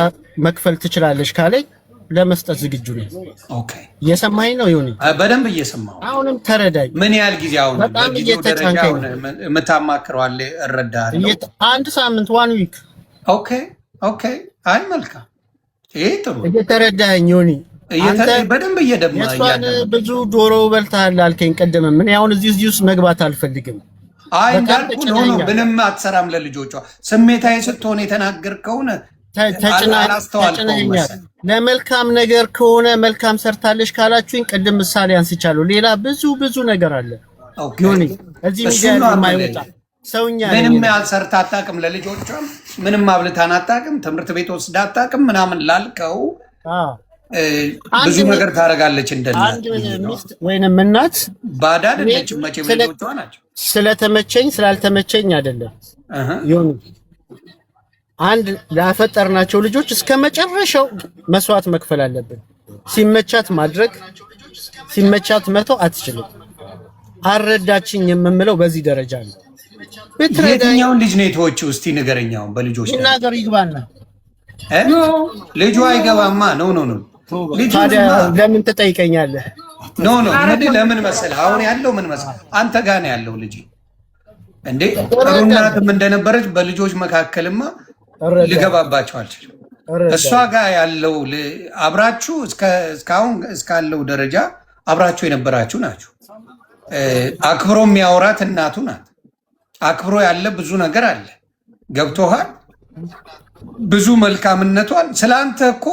መክፈል ትችላለሽ ካለኝ ለመስጠት ዝግጁ ነኝ። ኦኬ እየሰማኸኝ ነው ዮኒ? በደንብ እየሰማሁ። አሁንም ተረዳኝ። ምን ያህል ጊዜ አሁን በጣም እየተጫንከኝ የምታማክረው አለ? እረዳለሁ። አንድ ሳምንት 1 ዊክ። ኦኬ አይ መልካም። ይሄ ጥሩ። እየተረዳኸኝ ዮኒ? በደንብ የእሷን ብዙ ዶሮ በልተሃል አልከኝ ቅድም። ምን አሁን እዚህ ውስጥ መግባት አልፈልግም። አይ እንዳልኩ ነው። ምንም አትሰራም ለልጆቿ። ስሜታዊ ስትሆን የተናገርከውን ተጭነኛል። ለመልካም ነገር ከሆነ መልካም ሰርታለሽ ካላችሁኝ ቅድም ምሳሌ አንስቻለሁ። ሌላ ብዙ ነገር አለ ዮኒ እዚህ ሚዲያ የማይወጣ ሰውኛ። ምንም ያልሰርታ አታውቅም፣ ለልጆቿም ምንም አብልታን አታውቅም፣ ትምህርት ቤት ወስዳ አታውቅም ምናምን ላልከው ብዙ ነገር ታደርጋለች። አንድ ሚስት ወይንም እናት ባዳ አይደለችም መቼም ልጆቿ ናቸው። ስለተመቸኝ ስላልተመቸኝ አይደለም ዮኒ። አንድ ላፈጠርናቸው ልጆች እስከ መጨረሻው መስዋዕት መክፈል አለብን። ሲመቻት ማድረግ ሲመቻት መተው አትችልም። አረዳችኝ የምምለው በዚህ ደረጃ ነው። የትኛውን ልጅ ነው የተወችው? እስቲ ንገረኛው። በልጆች ይናገር ይግባና ልጁ አይገባማ። ኖ ታዲያ ለምን ትጠይቀኛለህ? ኖ ለምን መሰለህ? አሁን ያለው ምን መሰለህ? አንተ ጋር ነው ያለው ልጅ እንዴ። ጥሩ እናትም እንደነበረች በልጆች መካከልማ ልገባባቸው አልችልም። እሷ ጋር ያለው አብራችሁ እስካሁን እስካለው ደረጃ አብራችሁ የነበራችሁ ናችሁ። አክብሮ የሚያወራት እናቱ ናት። አክብሮ ያለ ብዙ ነገር አለ። ገብቶሃል? ብዙ መልካምነቷን ስለአንተ እኮ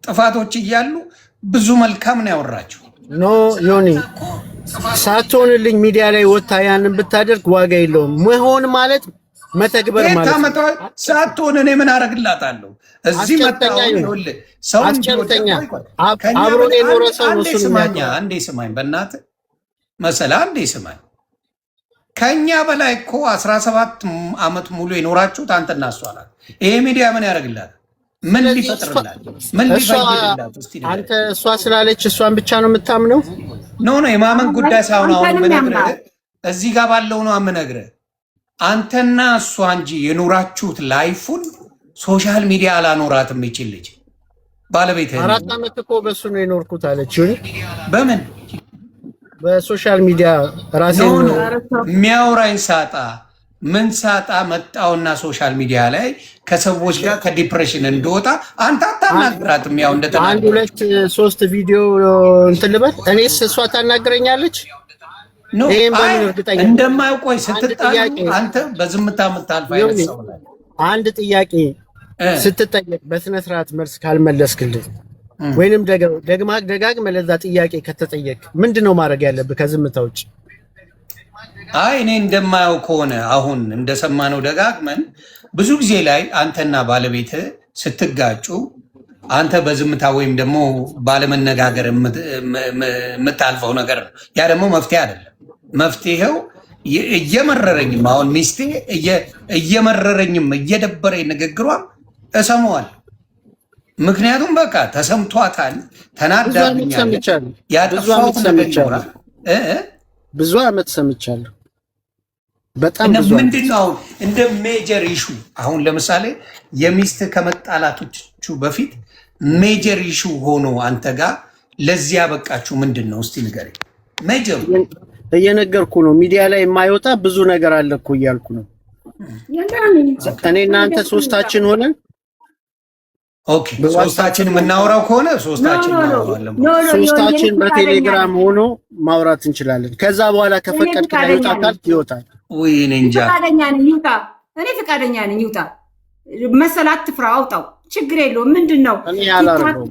ጥፋቶች እያሉ ብዙ መልካም ነው ያወራችሁ። ኖ ዮኒ ሳትሆንልኝ ሚዲያ ላይ ወጣ ያንን ብታደርግ ዋጋ የለውም። መሆን ማለት መተግበር ማለት ነው። ሳትሆን እኔ ምን አረግላታለሁ? እዚህ መጣው ይኸውልህ፣ ሰው አስጨርተኛ አብሮ የኖረ ሰው ነው። አንዴ ስማኝ፣ በእናትህ መሰለ አንዴ ስማኝ። ከኛ በላይ እኮ 17 ዓመት ሙሉ የኖራችሁት አንተና እሷ ናት። ይሄ ሚዲያ ምን ያደርግላል? ምን ሊፈጥርላት? ምን ሊፈይድላት? አንተ እሷ ስላለች እሷን ብቻ ነው የምታምነው? ኖ የማመን ጉዳይ ሳይሆን አሁን የምነግርህ እዚህ ጋር ባለው ነው የምነግርህ። አንተና እሷ እንጂ የኖራችሁት ላይፉን ሶሻል ሚዲያ አላኖራትም። ይችል ልጅ ባለቤት 4 ዓመት እኮ በሱ ነው የኖርኩት አለች። በምን በሶሻል ሚዲያ ራሴን የሚያወራኝ ሳጣ ምን ሳጣ መጣውና ሶሻል ሚዲያ ላይ ከሰዎች ጋር ከዲፕሬሽን እንደወጣ አንተ አታናግራትም። ያው እንደተናገረ 1 2 3 ቪዲዮ እንትን ልበል እኔስ እሷ ታናግረኛለች። እንደማያውቆይ ስትጣሉ አንተ በዝምታ የምታልፍ አይነት ሰው ነህ። አንድ ጥያቄ ስትጠየቅ በስነ ስርዓት መልስ ካልመለስክልኝ ወይንም ደጋግመህ ለዛ ጥያቄ ከተጠየቅ ምንድነው ማድረግ ያለብህ ከዝምታ ውጭ? አይ እኔ እንደማያው ከሆነ አሁን እንደሰማነው ደጋግመን ብዙ ጊዜ ላይ አንተና ባለቤት ስትጋጩ አንተ በዝምታ ወይም ደግሞ ባለመነጋገር የምታልፈው ነገር ነው። ያ ደግሞ መፍትሄ አይደለም። መፍትሄው እየመረረኝም አሁን ሚስቴ እየመረረኝም እየደበረኝ ንግግሯም እሰማዋለሁ። ምክንያቱም በቃ ተሰምቷታል፣ ተናዳብኛለች። ያጠፋሁት ነገር ይኖራል። ብዙ ዓመት ሰምቻለሁ። በጣም ብዙ ምንድነው አሁን እንደ ሜጀር ኢሹ አሁን ለምሳሌ የሚስት ከመጣላቶቹ በፊት ሜጀር ኢሹ ሆኖ አንተ ጋር ለዚህ ያበቃችሁ ምንድነው? እስቲ ንገረኝ። ሜጀር እየነገርኩ ነው። ሚዲያ ላይ የማይወጣ ብዙ ነገር አለ እኮ እያልኩ ነው። እኔና አንተ ሶስታችን ሆነን ኦኬ፣ ሶስታችን የምናወራው ከሆነ ሶስታችን በቴሌግራም ሆኖ ማውራት እንችላለን። ከዛ በኋላ ከፈቀድክ ላይወጣ ካልክ ይወጣል። ወይ እኔ እንጃ። ፈቃደኛ ነኝ ይውጣ። እኔ ፈቃደኛ ነኝ ይውጣ። መሰል አትፍራ፣ አውጣው፣ ችግር የለውም። ምንድነው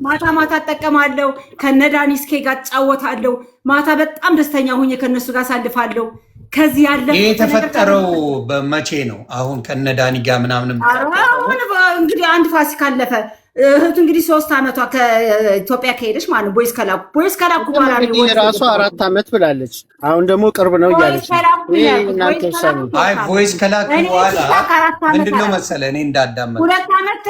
ማታ ማታ እጠቀማለሁ፣ ከነዳኒስኬ ጋር እጫወታለሁ። ማታ በጣም ደስተኛ ሆኜ ከነሱ ጋር ሳልፋለሁ። ከዚህ ያለ የተፈጠረው በመቼ ነው? አሁን ከነዳኒ ጋር ምናምን እንግዲህ አንድ ፋሲካ አለፈ። እህቱ እንግዲህ 3 ዓመቷ ከኢትዮጵያ ከሄደች ማለት ነው። ቦይስ ከላኩ በኋላ ነው ራሷ 4 ዓመት ብላለች። አሁን ደግሞ ቅርብ ነው እያለች አይ ቦይስ ከላኩ በኋላ ምንድነው መሰለህ እኔ እንዳዳመጥ 2 ዓመት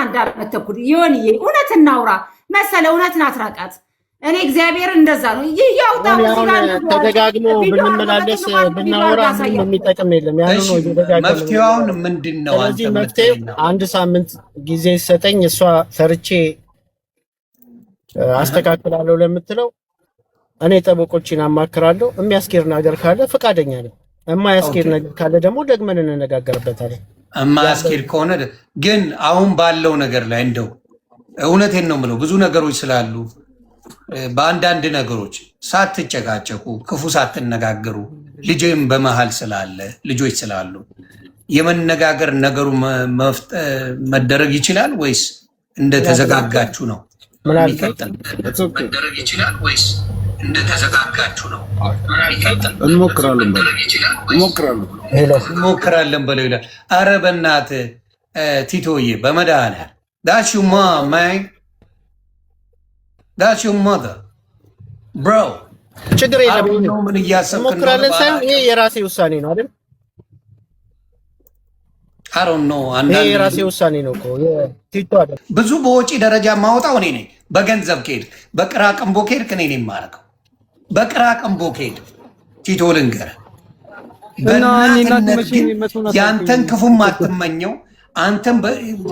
አንድ ዓመት ተኩል ይሆን። እውነት እናውራ መሰለህ፣ እውነትን አትራቃት። እኔ እግዚአብሔር እንደዛ ነው ያውጣው። ተደጋግሞ ብንመላለስ ብናወራ ምንም የሚጠቅም የለም። ያ ነው መፍትሄውን ምንድነው? ስለዚህ መፍትሄው 1 ሳምንት ጊዜ ሰጠኝ፣ እሷ ሰርቼ አስተካክላለሁ ለምትለው እኔ ጠበቆችን አማክራለሁ። የሚያስኬድ ነገር ካለ ፈቃደኛ ነኝ። የማያስኬድ ነገር ካለ ደግሞ ደግመን እንነጋገርበታለን። የማያስኬድ ከሆነ ግን አሁን ባለው ነገር ላይ እንደው እውነቴን ነው የምለው ብዙ ነገሮች ስላሉ በአንዳንድ ነገሮች ሳትጨቃጨቁ ክፉ ሳትነጋገሩ ልጅም በመሃል ስላለ ልጆች ስላሉ የመነጋገር ነገሩ መደረግ ይችላል ወይስ እንደተዘጋጋችሁ ነው? መደረግ ይችላል ወይስ እንደተዘጋጋችሁ ነው? እንሞክራለን በለው ይላል። ኧረ በእናትህ ቲቶዬ በመድኃኒዓለም ዳሽማ ማይ That's your mother, bro. ችግር የለም። ምን እያሰብክ ነው? ይሄ የራሴ ውሳኔ ነው አይደል? I don't know። ይሄ የራሴ ውሳኔ ነው እኮ ቲቶ አይደል? ብዙ በወጪ ደረጃ ማውጣው እኔ ነኝ። በገንዘብ ከሄድ በቅራቅንቦ ከሄድክ እኔ ነኝ የማደርገው። በቅራቅንቦ ከሄድ ቲቶ ልንገርህ፣ በእናትነት ግን ያንተን ክፉም አትመኘው። አንተም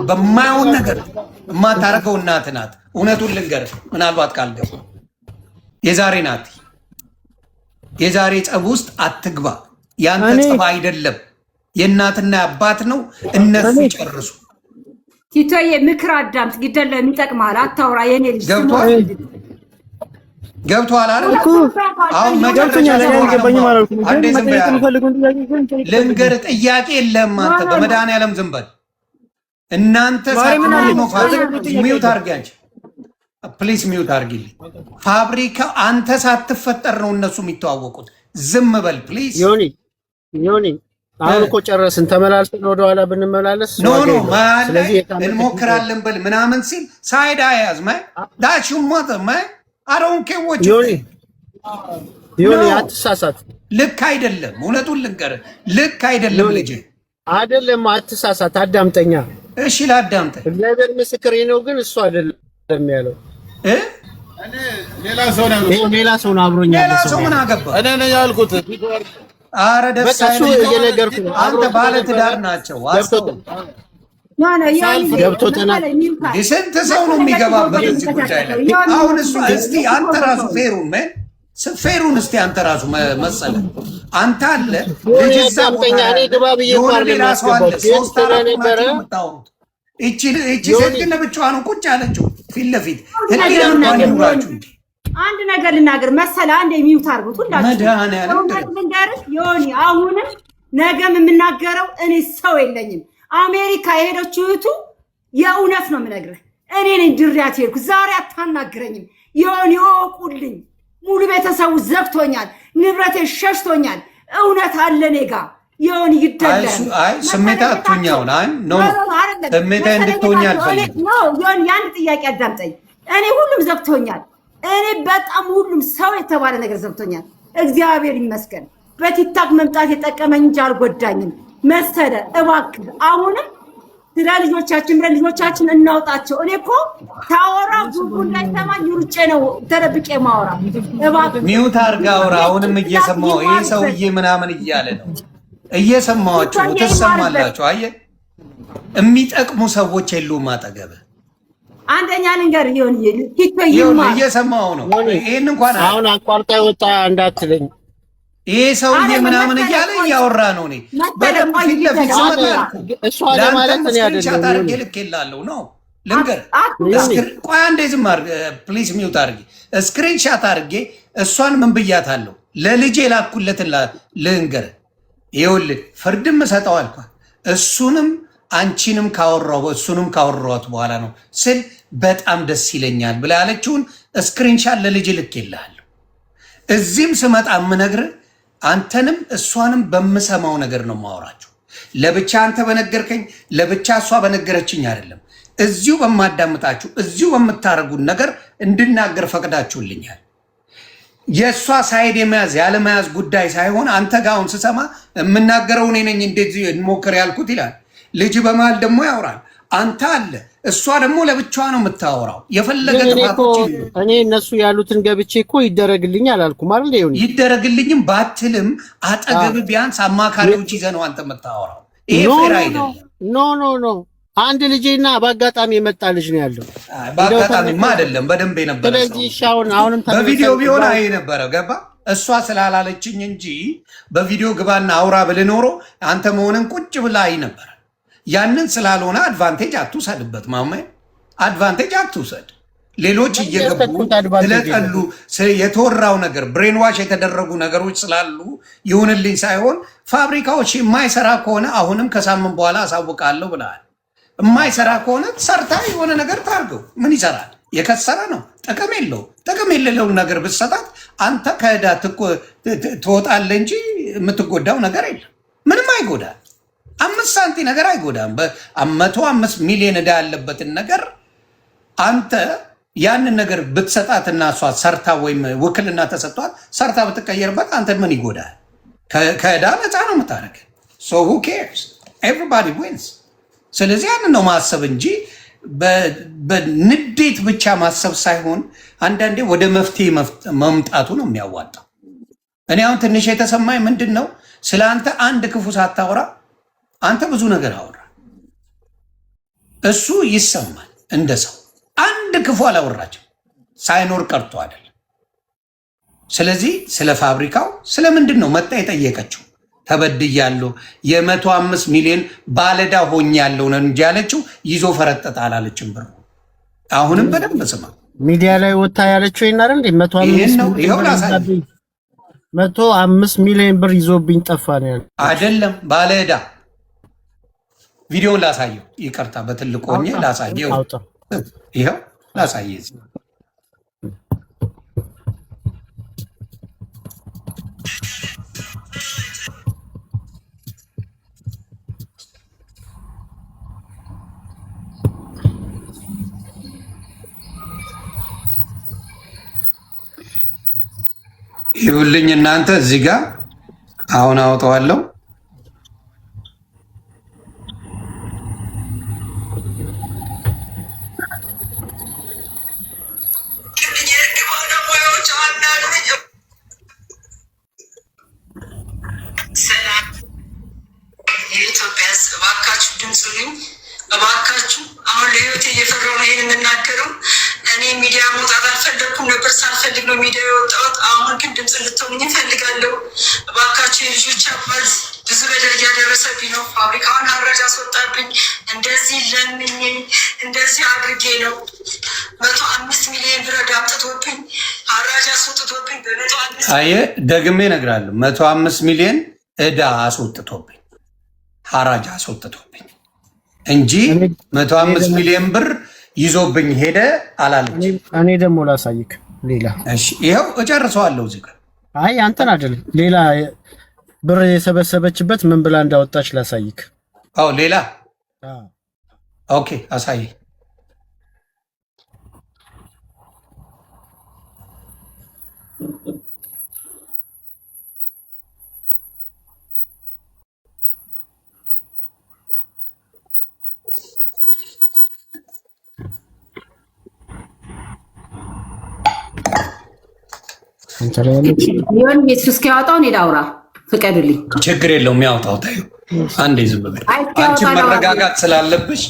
በማይሆን ነገር የማታደርገው እናትህ ናት። እውነቱን ልንገርህ፣ ምናልባት ካልገባ የዛሬ ናት። የዛሬ ጸብ ውስጥ አትግባ። ያንተ ጸብ አይደለም፣ የእናትና የአባት ነው። እነሱ ይጨርሱ። ቲቶዬ ምክር አዳምጥ፣ ግደለ የሚጠቅምሃል። አታውራ የኔ ልጅ ገብቶሃል አይደል? አሁን መጨረሻ አንዴ ዝም በል ልንገርህ፣ ጥያቄ የለም አንተ በመድኃኒዓለም ዝም በል። እናንተ ሚውት አድርጊ፣ አንቺ ፕሊስ ሚውት አድርጊልኝ። ፋብሪካ አንተ ሳትፈጠር ነው እነሱ የሚተዋወቁት። ዝም በል ፕሊስ። ዮኒ አሁን እኮ ጨረስን። ተመላልሰን ወደኋላ ብንመላለስ ኖ ስለዚህ እንሞክራለን በል ምናምን ሲል ሳይድ አያዝ ማይ ዳሽ ሞተ ማይ አሮን ከወጭ ዮኒ አትሳሳት። ልክ አይደለም። እውነቱን ልንገርህ ልክ አይደለም። ልጅ አይደለም አትሳሳት። አዳምጠኛ። እሺ ላዳምጠ። እግዚአብሔር ምስክሬ ነው። ግን እሱ አይደለም ያለው እኔ ሌላ ሰው ነው አብሮኛል። ሌላ ሰው ምን አገባ? እኔ ነኝ ያልኩት። አረ ደስ አይልም። አንተ ባለ ትዳር ናቸው። ገብቶታል። ስንት ሰው ነው የሚገባበት እዚህ ጉዳይ ላይ? አሁን እሱ እስቲ አንተ ራሱ ፌሩን እስቲ አንተ ራሱ መሰለ አንተ አለ ልጅ ዛምጠኛ እኔ ግባ ብዬ ሌላ ሰው አለ። ሶስት አራት ናቸው የምታወሩት። እቺ ሴት ግን ለብቻዋን ቁጭ ያለችው ፊት ለፊት አንድ ነገር ልናገር መሰለ። አንድ የሚውት አርጉት ሁላችሁ ልንገርህ ዮኒ፣ አሁንም ነገም የምናገረው እኔ ሰው የለኝም። አሜሪካ የሄደችው እህቱ የእውነት ነው የምነግርህ። እኔ ነኝ ድሪያት ሄድኩ። ዛሬ አታናግረኝም ዮኒ። ወቁልኝ ሙሉ ቤተሰቡ ዘግቶኛል፣ ንብረቴ ሸሽቶኛል። እውነት አለ እኔ ጋ ዮኒ ይደላል። አይ ስሜታ አትኛውን አይ ኖ ስሜታ እንድትሆኛ አልፈልግም። ዮኒ ያን ጥያቄ አዳምጠኝ። እኔ ሁሉም ዘግቶኛል። እኔ በጣም ሁሉም ሰው የተባለ ነገር ዘግቶኛል። እግዚአብሔር ይመስገን። በቲክታክ መምጣት የጠቀመኝ እንጂ አልጎዳኝም። መሰለ እባክህ አሁንም ስለ ልጆቻችን እናውጣቸው። እኔ እኮ ታወራ ጉጉን ላይ ሰማኝ ሩጬ ነው ተደብቄ ማወራ። እባክህ ሚውት አድርጋ አውራ። አሁንም እየሰማው ይሄ ሰውዬ ምናምን እያለ ነው። እየሰማዋችሁ ትሰማላችሁ። አየህ የሚጠቅሙ ሰዎች የሉም አጠገብህ። አንደኛ ልንገር ይሁን እየሰማው ነው። ይሄን እንኳን አሁን አቋርጣ ወጣ እንዳትለኝ። ይሄ ሰውዬ ምናምን እያለ እያወራ ነው። እኔ በደንብ ፊት ለፊት ስመጣ እሷ ለማለት እኔ አይደለም አድርጌ ልኬልሃለሁ ነው ልንገር። ቆይ አንዴ ዝም አድርግ ፕሊዝ፣ ሚውት አድርጌ ስክሪንሻት አድርጌ እሷን ምን ብያታለሁ ለልጄ ላኩለትን ልንገር። ይኸውልህ ፍርድም እሰጠው አልኳት። እሱንም አንቺንም እሱንም ካወራሁት በኋላ ነው ስል በጣም ደስ ይለኛል ብላ ያለችውን ስክሪንሻት ለልጅ ልኬልሃለሁ። እዚህም ስመጣ የምነግርህ አንተንም እሷንም በምሰማው ነገር ነው የማወራቸው። ለብቻ አንተ በነገርከኝ ለብቻ እሷ በነገረችኝ አይደለም። እዚሁ በማዳምጣችሁ እዚሁ በምታደርጉን ነገር እንድናገር ፈቅዳችሁልኛል። የእሷ ሳይድ የመያዝ ያለመያዝ ጉዳይ ሳይሆን አንተ ጋር አሁን ስሰማ የምናገረው እኔ ነኝ እንዴት እንሞክር ያልኩት ይላል። ልጅ በመሃል ደግሞ ያወራል። አንተ አለ እሷ ደግሞ ለብቻዋ ነው የምታወራው። የፈለገ ጥፋቶች እኔ እነሱ ያሉትን ገብቼ እኮ ይደረግልኝ አላልኩም አይደል? ይሁን ይደረግልኝም ባትልም አጠገብ ቢያንስ አማካሪዎች ይዘህ ነው አንተ የምታወራው። ይሄ ፌር አይደለም። ኖ አንድ ልጄና በአጋጣሚ የመጣ ልጅ ነው ያለው። በአጋጣሚማ አይደለም በደንብ የነበረ። ስለዚህ አሁንም በቪዲዮ ቢሆን አይ ነበረ ገባ። እሷ ስላላለችኝ እንጂ በቪዲዮ ግባና አውራ ብልህ ኖሮ አንተ መሆንን ቁጭ ብላ አይ ነበረ። ያንን ስላልሆነ አድቫንቴጅ አትውሰድበት ማማ፣ አድቫንቴጅ አትውሰድ። ሌሎች እየገቡ ስለጠሉ የተወራው ነገር ብሬንዋሽ የተደረጉ ነገሮች ስላሉ ይሁንልኝ ሳይሆን ፋብሪካዎች የማይሰራ ከሆነ አሁንም ከሳምንት በኋላ አሳውቃለሁ ብለሃል። የማይሰራ ከሆነ ሰርታ የሆነ ነገር ታርገው። ምን ይሰራል? የከሰረ ነው፣ ጥቅም የለው። ጥቅም የሌለውን ነገር ብትሰጣት አንተ ከዕዳ ትወጣለህ እንጂ የምትጎዳው ነገር የለም። ምንም አይጎዳል። 5 ሳንቲ ነገር አይጎዳም። በ105 ሚሊዮን ዕዳ ያለበትን ነገር አንተ ያንን ነገር ብትሰጣትና እሷ ሰርታ ወይም ውክልና ተሰጥቷት ሰርታ ብትቀየርበት አንተ ምን ይጎዳል? ከዕዳ ነፃ ነው የምታደርግ። ሶ who cares? everybody wins። ስለዚህ ያንን ነው ማሰብ እንጂ በንዴት ብቻ ማሰብ ሳይሆን አንዳንዴ ወደ መፍትሄ መምጣቱ ነው የሚያዋጣው። እኔ አሁን ትንሽ የተሰማኝ ምንድን ነው ስለ አንተ አንድ ክፉ ሳታወራ አንተ ብዙ ነገር አወራ። እሱ ይሰማል እንደ ሰው አንድ ክፉ አላወራቸው ሳይኖር ቀርቶ አይደለም። ስለዚህ ስለ ፋብሪካው ስለምንድን ነው መጣ የጠየቀችው? ተበድያለሁ የ105 ሚሊዮን ባለዳ ሆኛለሁ ነው እንጂ ያለችው ይዞ ፈረጠጣ አላለችም። ብር አሁንም በደንብ ስማ፣ ሚዲያ ላይ ወጣ ያለችው ይናር እንዴ 105 ሚሊዮን ብር ይዞብኝ ጠፋ ነው ያለው አይደለም። ባለዳ ቪዲዮን ላሳየው፣ ይቅርታ በትልቁ ሆኜ ላሳየው። ይሄው ላሳየው። ይኸውልኝ እናንተ እዚህ ጋር አሁን አውጣዋለሁ። የኢትዮጵያ ሕዝብ እባካችሁ ድምፁ ነኝ። እባካችሁ አሁን ለህይወቴ እየፈራሁ ነው ይሄን የምናገረው። እኔ ሚዲያ መውጣት አልፈለግኩም ነበር፣ ሳልፈልግ ነው ሚዲያ የወጣሁት። አሁን ግን ድምፅ እንድትሆኑኝ እፈልጋለሁ። እባካችሁ የልጆች አባት ብዙ በደል እያደረሰብኝ ነው። ፋብሪካውን ሀራጅ አስወጣብኝ። እንደዚህ ለምኜ እንደዚህ አድርጌ ነው 105 ሚሊዮን ብር አምጥቶብኝ ሀራጅ አስወጥቶብኝ በ105 አየህ፣ ደግሜ እነግርሃለሁ 105 ሚሊዮን ዕዳ አስወጥቶብኝ ሀራጅ አስወጥቶብኝ እንጂ 105 ሚሊዮን ብር ይዞብኝ ሄደ አላለች። እኔ ደግሞ ላሳይክ ሌላ። እሺ ይኸው እጨርሰዋለሁ እዚህ ጋር። አይ አንተን አይደለም ሌላ ብር የሰበሰበችበት ምን ብላ እንዳወጣች ላሳይክ። አዎ ሌላ ኦኬ፣ አሳይ። ይሁን ኢየሱስ እስኪያወጣው እኔ ላውራ ፍቀዱልኝ። ችግር የለውም ያውጣው። ታዩ አንዴ ዝም ብለህ አንቺ መረጋጋት ስላለብሽ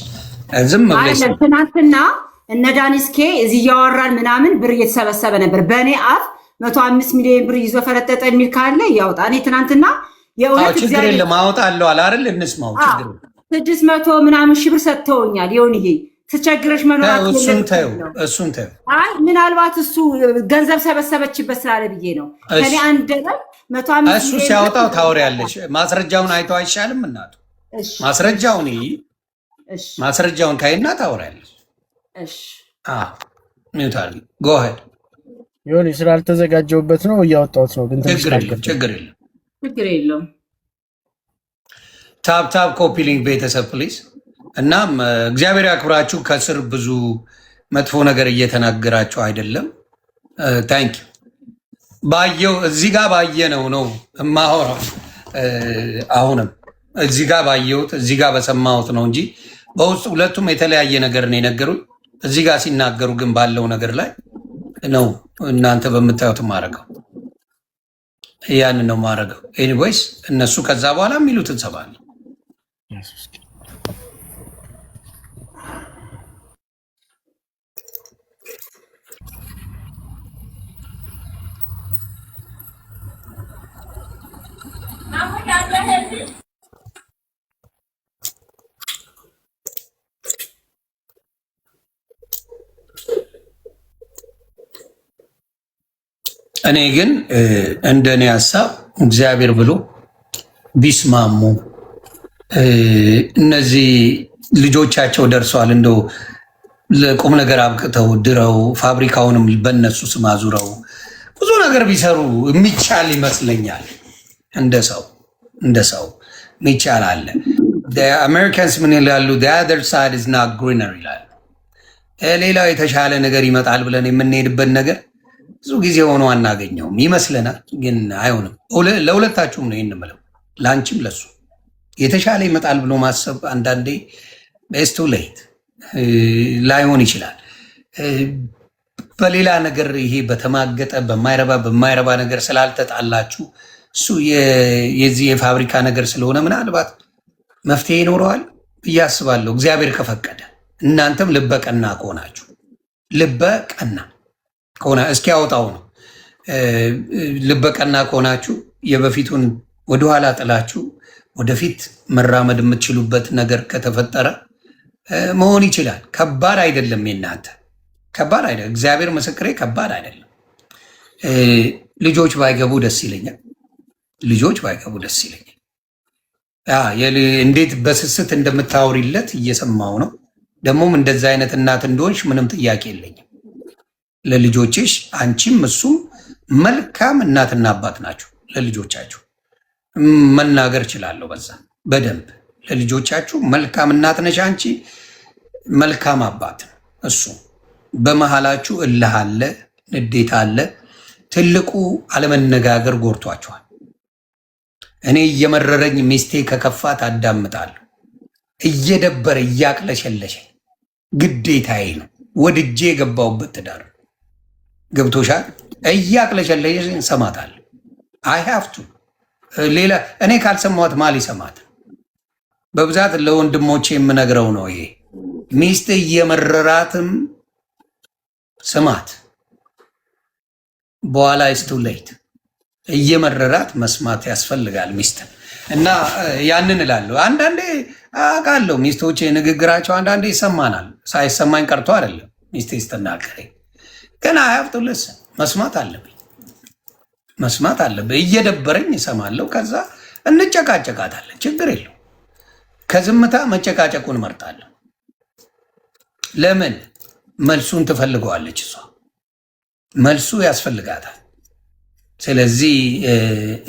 ዝም ብለሽ። ትናንትና እነ ዳኒስኬ እዚህ እያወራን ምናምን ብር እየተሰበሰበ ነበር። በእኔ አፍ 105 ሚሊዮን ብር ይዞ ፈረጠጠ የሚል ካለ ያውጣ። እኔ ትናንትና የእውነት ችግር የለም አወጣለሁ አለ አይደል? እንስማው። ችግር 600 ምናምን ሺህ ብር ሰጥተውኛል። ይሁንዬ ትቸግረሽ መኖራት እሱን ተይው። አይ ምናልባት እሱ ገንዘብ ሰበሰበችበት ስላለ ብዬ ነው። ከኔ አንደበት 105 እሱ ሲያወጣው ታወሪያለሽ። ማስረጃውን አይተው አይሻልም? እናቱ ማስረጃውን ታይና ታወሪያለሽ። እሺ ሚውታል ጎሄድ ይሁን ስላልተዘጋጀውበት ነው እያወጣሁት ነው። ግን ችግር የለም። ታፕ ኮፒ ሊንክ ቤተሰብ ፕሊዝ። እናም እግዚአብሔር ያክብራችሁ። ከስር ብዙ መጥፎ ነገር እየተናገራችሁ አይደለም። ታንክ ባየው እዚህ ጋር ባየነው ነው የማወራው። አሁንም እዚህ ጋር ባየሁት እዚህ ጋር በሰማሁት ነው እንጂ በውስጥ ሁለቱም የተለያየ ነገር ነው የነገሩኝ። እዚህ ጋር ሲናገሩ ግን ባለው ነገር ላይ ነው እናንተ በምታዩት ማረገው ያንን ነው ማረገው። ኤኒዌይስ እነሱ ከዛ በኋላ የሚሉትን እንሰማለን። እኔ ግን እንደኔ ሀሳብ እግዚአብሔር ብሎ ቢስማሙ እነዚህ ልጆቻቸው ደርሰዋል፣ እንደው ለቁም ነገር አብቅተው ድረው ፋብሪካውንም በነሱ ስም አዙረው ብዙ ነገር ቢሰሩ የሚቻል ይመስለኛል። እንደ ሰው የሚቻል አለ። አሜሪካንስ ምን ይላሉ? other side is not greener ይላሉ። ሌላው የተሻለ ነገር ይመጣል ብለን የምንሄድበት ነገር ብዙ ጊዜ ሆኖ አናገኘውም ይመስለናል፣ ግን አይሆንም። ለሁለታችሁም ነው የምለው፣ ለአንቺም ለሱ የተሻለ ይመጣል ብሎ ማሰብ አንዳንዴ ቤስቱ ሌት ላይሆን ይችላል። በሌላ ነገር ይሄ በተማገጠ በማይረባ ነገር ስላልተጣላችሁ እሱ የዚህ የፋብሪካ ነገር ስለሆነ ምናልባት መፍትሄ ይኖረዋል ብዬ አስባለሁ፣ እግዚአብሔር ከፈቀደ። እናንተም ልበቀና ከሆናችሁ ልበቀና ከሆነ እስኪ ያወጣው ነው። ልበቀና ከሆናችሁ የበፊቱን ወደኋላ ጥላችሁ ወደፊት መራመድ የምትችሉበት ነገር ከተፈጠረ መሆን ይችላል። ከባድ አይደለም፣ የእናንተ ከባድ አይደለም። እግዚአብሔር ምስክሬ ከባድ አይደለም። ልጆች ባይገቡ ደስ ይለኛል። እንዴት በስስት እንደምታወሪለት እየሰማው ነው። ደግሞም እንደዛ አይነት እናት እንደሆንሽ ምንም ጥያቄ የለኝም። ለልጆችሽ አንቺም እሱም መልካም እናትና አባት ናችሁ። ለልጆቻችሁ መናገር እችላለሁ በዛ በደንብ ለልጆቻችሁ መልካም እናት ነሽ አንቺ፣ መልካም አባት እሱ። በመሃላችሁ እልህ አለ፣ ንዴት አለ፣ ትልቁ አለመነጋገር ጎርቷቸዋል። እኔ እየመረረኝ ሚስቴ ከከፋት አዳምጣለሁ። እየደበረ እያቅለሸለሸኝ ግዴታዬ ነው። ወድጄ የገባሁበት ትዳር ገብቶሻል። እያቅለሸለሸኝ ሰማታለሁ። አይ ሀፍቱ ሌላ እኔ ካልሰማት ማል ይሰማት። በብዛት ለወንድሞቼ የምነግረው ነው ይሄ። ሚስት እየመረራትም ስማት። በኋላ ኢስቱ ሌት እየመረራት መስማት ያስፈልጋል ሚስትን እና ያንን እላለሁ። አንዳንዴ አውቃለሁ ሚስቶቼ ንግግራቸው አንዳንዴ ይሰማናል። ሳይሰማኝ ቀርቶ አይደለም ሚስቴ ስትናገረኝ፣ ግን አያፍጡልስ መስማት አለብኝ። እየደበረኝ ይሰማለሁ። ከዛ እንጨቃጨቃታለን። ችግር የለው። ከዝምታ መጨቃጨቁን እመርጣለሁ። ለምን? መልሱን ትፈልገዋለች እሷ። መልሱ ያስፈልጋታል። ስለዚህ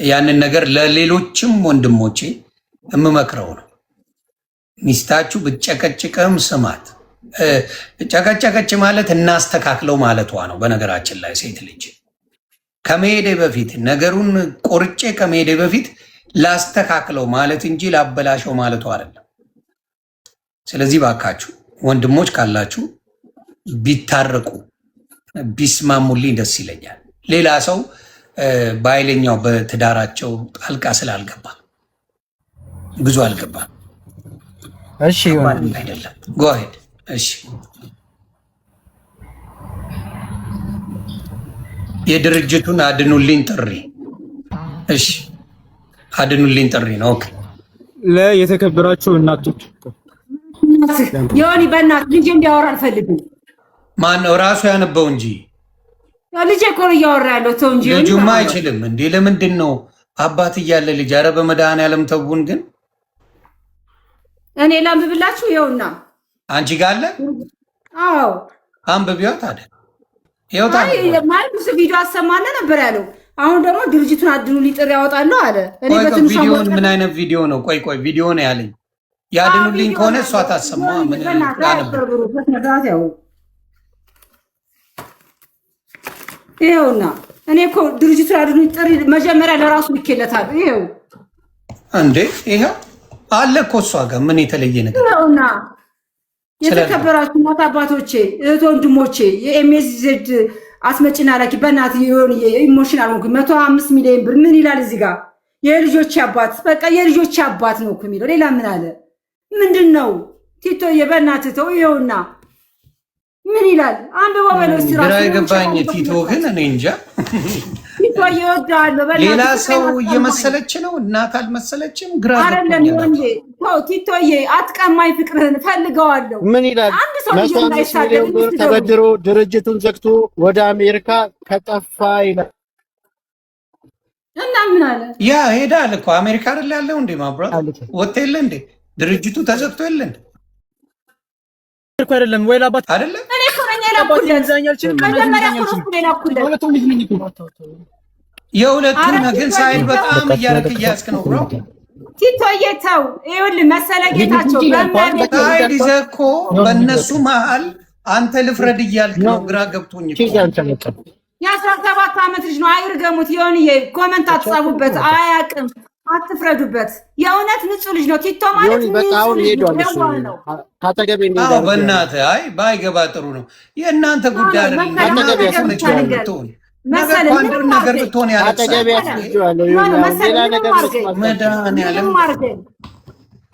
ያንን ነገር ለሌሎችም ወንድሞቼ የምመክረው ነው። ሚስታችሁ ብጨቀጭቅም ስማት። ጨቀጨቀች ማለት እናስተካክለው ማለቷ ነው። በነገራችን ላይ ሴት ልጅ ከመሄዴ በፊት ነገሩን ቆርጬ ከመሄዴ በፊት ላስተካክለው ማለት እንጂ ላበላሸው ማለቷ አይደለም። ስለዚህ ባካችሁ ወንድሞች ካላችሁ ቢታረቁ ቢስማሙልኝ ደስ ይለኛል። ሌላ ሰው በኃይለኛው በትዳራቸው ጣልቃ ስላልገባ ብዙ አልገባም። እሺ አይደለም ጎሄድ። እሺ የድርጅቱን አድኑልኝ ጥሪ። እሺ አድኑልኝ ጥሪ ነው። ኦኬ ለየተከበራችሁ እናቶች ዮኒ በእናትህ ልጄ እንዲያወራ አልፈልግም። ማነው ራሱ ያነበው እንጂ ልጄ እኮ ነው እያወራ ያለው። ተው እንጂ ልጁማ አይችልም እንዴ! ለምንድን ነው አባት እያለ ልጅ? ኧረ በመድኃኒዓለም ተውን። ግን እኔ ላንብብላችሁ። ይኸውና አንቺ ጋር አለ። አዎ አንብቢዋ ታዲያ። ይኸው ታዲያ ማለት ብዙ ቪዲዮ አሰማነ ነበር ያለው። አሁን ደግሞ ድርጅቱን አድኑልኝ ጥሪ ያወጣለሁ አለ። እኔ በትንሹ ቪዲዮን ምን አይነት ቪዲዮ ነው? ቆይ ቪዲዮ ነው ያለኝ። ያድኑልኝ ከሆነ እሷ ታሰማ። ምን ያው ይኸውና እኔ እኮ ድርጅቱን አድኑልኝ ጥሪ መጀመሪያ ለራሱ ልኬለታል። ይኸው እንዴ ይኸው አለ እኮ እሷ ጋር ምን የተለየ ነገር? ይኸውና የተከበራችሁ እናት አባቶቼ፣ እህት ወንድሞቼ የኤምኤስዜድ አስመጭና ላኪ በእናትህ የሆነ ኢሞሽናል ሆንኩ። 105 ሚሊዮን ብር ምን ይላል እዚህ ጋር? የልጆች አባት በቃ የልጆች አባት ነው እኮ የሚለው። ሌላ ምን አለ? ምንድን ነው? ቲቶዬ በእናትህ ተው። ይኸውና ምን ይላል? አንብቦ በለው እስቲ ራሱ። ግራ የገባኝ ቲቶ ግን እኔ እንጃ። ቲቶዬ እወድሃለሁ በእናትህ። ሌላ ሰው እየመሰለች ነው፣ እናት አልመሰለችም። ግራ አይደለም ወንዴ ተው ቲቶዬ፣ አትቀማኝ፣ ፍቅርህን ፈልገዋለሁ። ምን ይላል? 105 ሚሊዮን ብር ተበድሮ ድርጅቱን ዘግቶ ወደ አሜሪካ ከጠፋ ይላል። እና ምን አለ? ያ ሄዳል እኮ አሜሪካ አይደል ያለው እንዴ? ማብራት ወጥ የለ እንዴ? ድርጅቱ ተዘግቶ የለ እንዴ? እኮ አይደለም ወይ ላባት አይደለም። እኔ እኮ ነኝ የላኩለት። መጀመሪያ እኮ ነው የላኩለት። የሁለቱን ግን ሳይል በጣም እያረክ እያስክ ነው ብሮ። ቲቶዬ ተው። ይኸውልህ መሰለ ጌታቸው ሳይል ይዘህ እኮ በእነሱ መሀል አንተ ልፍረድ እያልክ ነው። ግራ ገብቶኝ እኮ የ17 ዓመት ልጅ ነው። አይርገሙት። ይሆንዬ ኮመንት አትጻፉበት። አያውቅም። አትፍረዱበት። የእውነት ንጹህ ልጅ ነው። ቲቶ ማለት በጣም ሄዷል ነው። ካተገበ እንደዛ በእናትህ አይ ባይገባ ጥሩ ነው። የእናንተ ጉዳይ አይደለም። መሰለ ነገር ብትሆን ካተገበ ያስፈልጋለሁ። ሌላ ነገር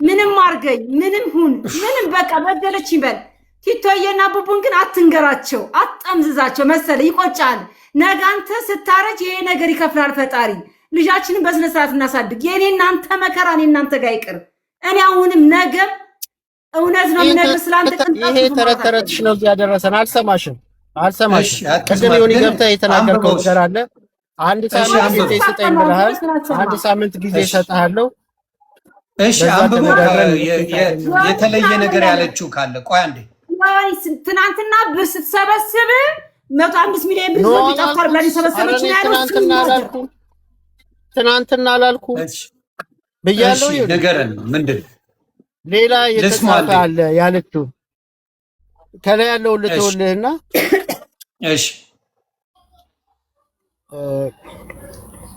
ምንም አርገኝ ምንም ሁን ምንም በቃ በደለች ይበል። ቲቶዬና ቡቡን ግን አትንገራቸው፣ አትጠምዝዛቸው። መሰለ ይቆጫል። ነገ አንተ ስታረጅ ይሄ ነገር ይከፍላል ፈጣሪ። ልጃችንን በስነ ስርዓት እናሳድግ። የኔ እናንተ መከራ እኔ እናንተ ጋር ይቅር። እኔ አሁንም ነገም እውነት ነው የምነግርህ። ስላንተ ይሄ ተረተረትሽ ነው ያደረሰን። አልሰማሽም። ቅድም የሆነ ገብተህ የተናገርከው ነገር አለ። አንድ ሳምንት ጊዜ ስጠኝ ብለሃል። አንድ ሳምንት ጊዜ እሰጥሃለሁ። እሺ አንብቦ የተለየ ነገር ያለችው ካለ ቆይ አንዴ። ትናንትና ብር ስትሰበስብ 105 ሚሊዮን ብር ይጠፋል ብላ ሰበሰበች ነው ያለው። ትናንትና አላልኩ ብያለሁ። ነገርን ምንድን ሌላ የተጻፈ አለ ያለችው ከላይ ያለው ልተውልህና እሺ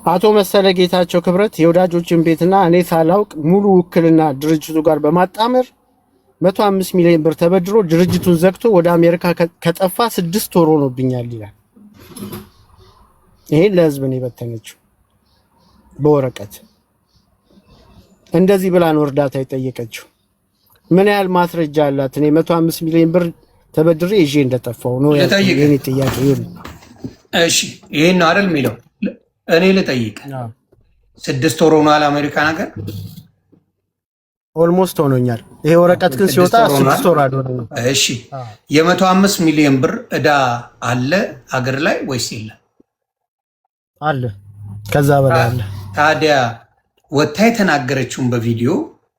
አቶ መሰለ ጌታቸው ክብረት የወዳጆችን ቤትና እኔ ሳላውቅ ሙሉ ውክልና ድርጅቱ ጋር በማጣመር 105 ሚሊዮን ብር ተበድሮ ድርጅቱን ዘግቶ ወደ አሜሪካ ከጠፋ 6 ወር ሆኖብኛል ይላል። ይሄን ለህዝብ ነው የበተነችው በወረቀት። እንደዚህ ብላ ነው እርዳታ የጠየቀችው። ምን ያህል ማስረጃ አላት? እኔ 105 ሚሊዮን ብር ተበድሬ ይዤ እንደጠፋው ነው የኔ ጥያቄ። እሺ ይሄን ነው አይደል የሚለው? እኔ ልጠይቅ። 6 ወር ሆኗል አሜሪካ ነገር? ኦልሞስት ሆኖኛል። ይሄ ወረቀት ግን ሲወጣ 6 ወር አድርጎ። እሺ የ105 ሚሊዮን ብር እዳ አለ አገር ላይ ወይስ የለም? አለ፣ ከዛ በላይ አለ። ታዲያ ወታ የተናገረችውን በቪዲዮ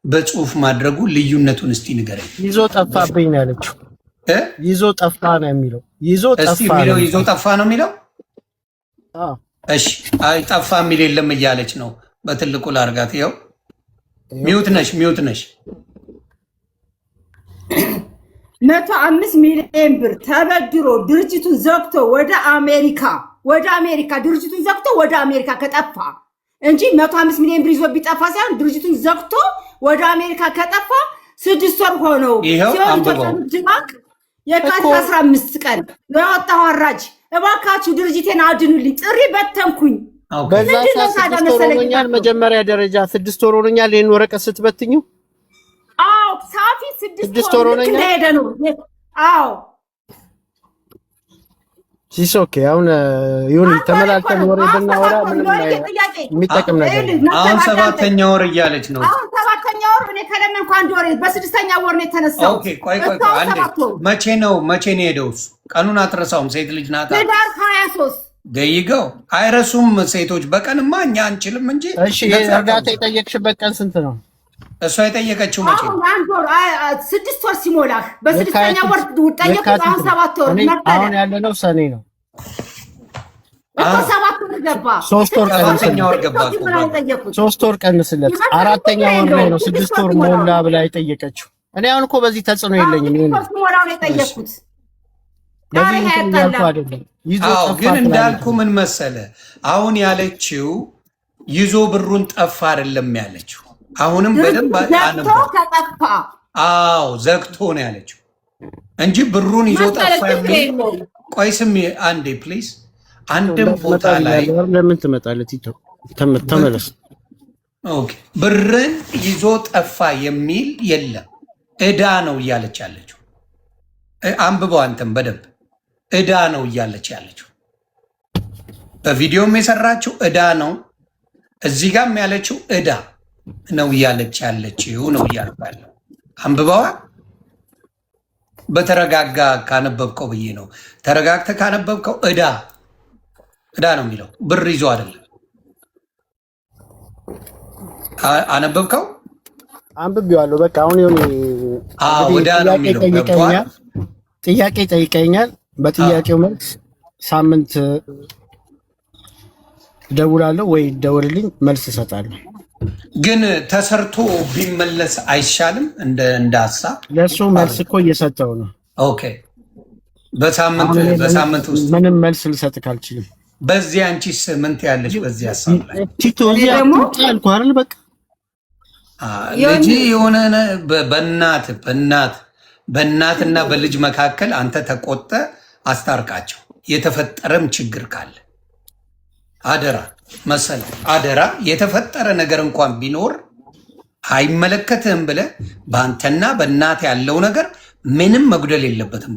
በጽሁፍ ማድረጉ ልዩነቱን እስቲ ንገረኝ። ይዞ ጠፋብኝ ነው ያለችው። ይዞ ጠፋ ነው የሚለው። ይዞ ጠፋ ነው የሚለው። እሺ አይ ጠፋ የሚል የለም እያለች ነው። በትልቁ ላርጋት። ይኸው ሚውት ነሽ 105 ሚሊዮን ብር ተበድሮ ድርጅቱን ዘግቶ ወደ አሜሪካ ድርጅቱን ዘግቶ ወደ አሜሪካ ከጠፋ እንጂ 105 ሚሊዮን ብር ይዞ ቢጠፋ ሳይሆን ድርጅቱን ዘግቶ ወደ አሜሪካ ከጠፋ 6 ወር ሆነው ሲሆን ጅማቅ የካቲት 15 ቀን ያወጣው አራጅ እባካችሁ ድርጅቴን አድኑልኝ ጥሪ በተንኩኝ። በዛ 6 ወር ሆኖኛል። መጀመሪያ ደረጃ 6 ወር ሆኖኛል። ይሄን ወረቀት ስትበትኙ ሳፊ 6 ወር ሄደ ነው። ሲሶኬ አሁን ይሁን ተመላልተን ወሬ ብናወራ ምንም የሚጠቅም ነገር አሁን 7ኛ ወር እያለች ነው። አሁን 7ኛ ወር እኔ ከለመንኩ 1 ወር በ6ኛ ወር ነው የተነሳው። ኦኬ ቆይ አንዴ መቼ ነው የሄደው? ቀኑን አትረሳውም። ሴት ልጅ ናት። ህዳር 23 ደይገው አይረሱም ሴቶች። በቀንማ እኛ አንችልም እንጂ። እሺ እርዳታ የጠየቅሽበት ቀን ስንት ነው? እሷ የጠየቀችው መቼ ነው? 1 ወር 6 ወር ሲሞላህ በ6ኛ ወር ጠየቁ። አሁን 7 ወር መጣ። አሁን ያለነው ሰኔ ነው። 7 ወር ገባ። 3 ወር ገባ። 3 ወር ቀንስለት። 4ኛ ወር ላይ ነው 6 ወር ሞላ ብላ የጠየቀችው። እኔ አሁን እኮ በዚህ ተጽዕኖ የለኝም። ይሄን ሞላው ነው የጠየቁት። ግን እንዳልኩ ምን መሰለ አሁን ያለችው ይዞ ብሩን ጠፋ አይደለም ያለችው። አሁንም በደንብ ዘግቶ ነው ያለችው እንጂ ብሩን ይዞ ጠፋ የሚል። ቆይ ስሚ አንዴ ፕሊዝ። አንድም ቦታ ላይ ለምን ትመጣለህ? ተመለስ። ኦኬ ብርን ይዞ ጠፋ የሚል የለም። እዳ ነው እያለች ያለችው። አንብበው አንተም በደንብ እዳ ነው እያለች ያለችው። በቪዲዮም የሰራችው እዳ ነው። እዚህ ጋርም ያለችው እዳ ነው እያለች ያለችው ነው እያልኩ ያለው። አንብበዋ በተረጋጋ ካነበብከው ብዬ ነው። ተረጋግተ ካነበብከው እዳ ነው የሚለው ብር ይዞ አይደለም። አነበብከው? አንብቤዋለሁ። በቃ አሁን ይሁን እዳ ነው የሚለው ጥያቄ ጠይቀኛል። በጥያቄው መልስ ሳምንት ደውላለሁ ወይ ደውልልኝ መልስ እሰጣለሁ። ግን ተሰርቶ ቢመለስ አይሻልም? እንደ ሀሳብ ለሱ መልስ እኮ እየሰጠው ነው። ኦኬ በሳምንት ውስጥ ምንም መልስ ልሰጥህ አልችልም። በዚህ አንቺስ ምን ትያለሽ? በዚህ ሀሳብ ላይ ቲቶ እዚህ አልኩ አይደል? በቃ ልጅ የሆነ በእናትና በልጅ መካከል አንተ ተቆጠ አስታርቃቸው። የተፈጠረም ችግር ካለ አደራ መሰለ አደራ፣ የተፈጠረ ነገር እንኳን ቢኖር አይመለከትህም ብለህ በአንተና በእናት ያለው ነገር ምንም መጉደል የለበትም።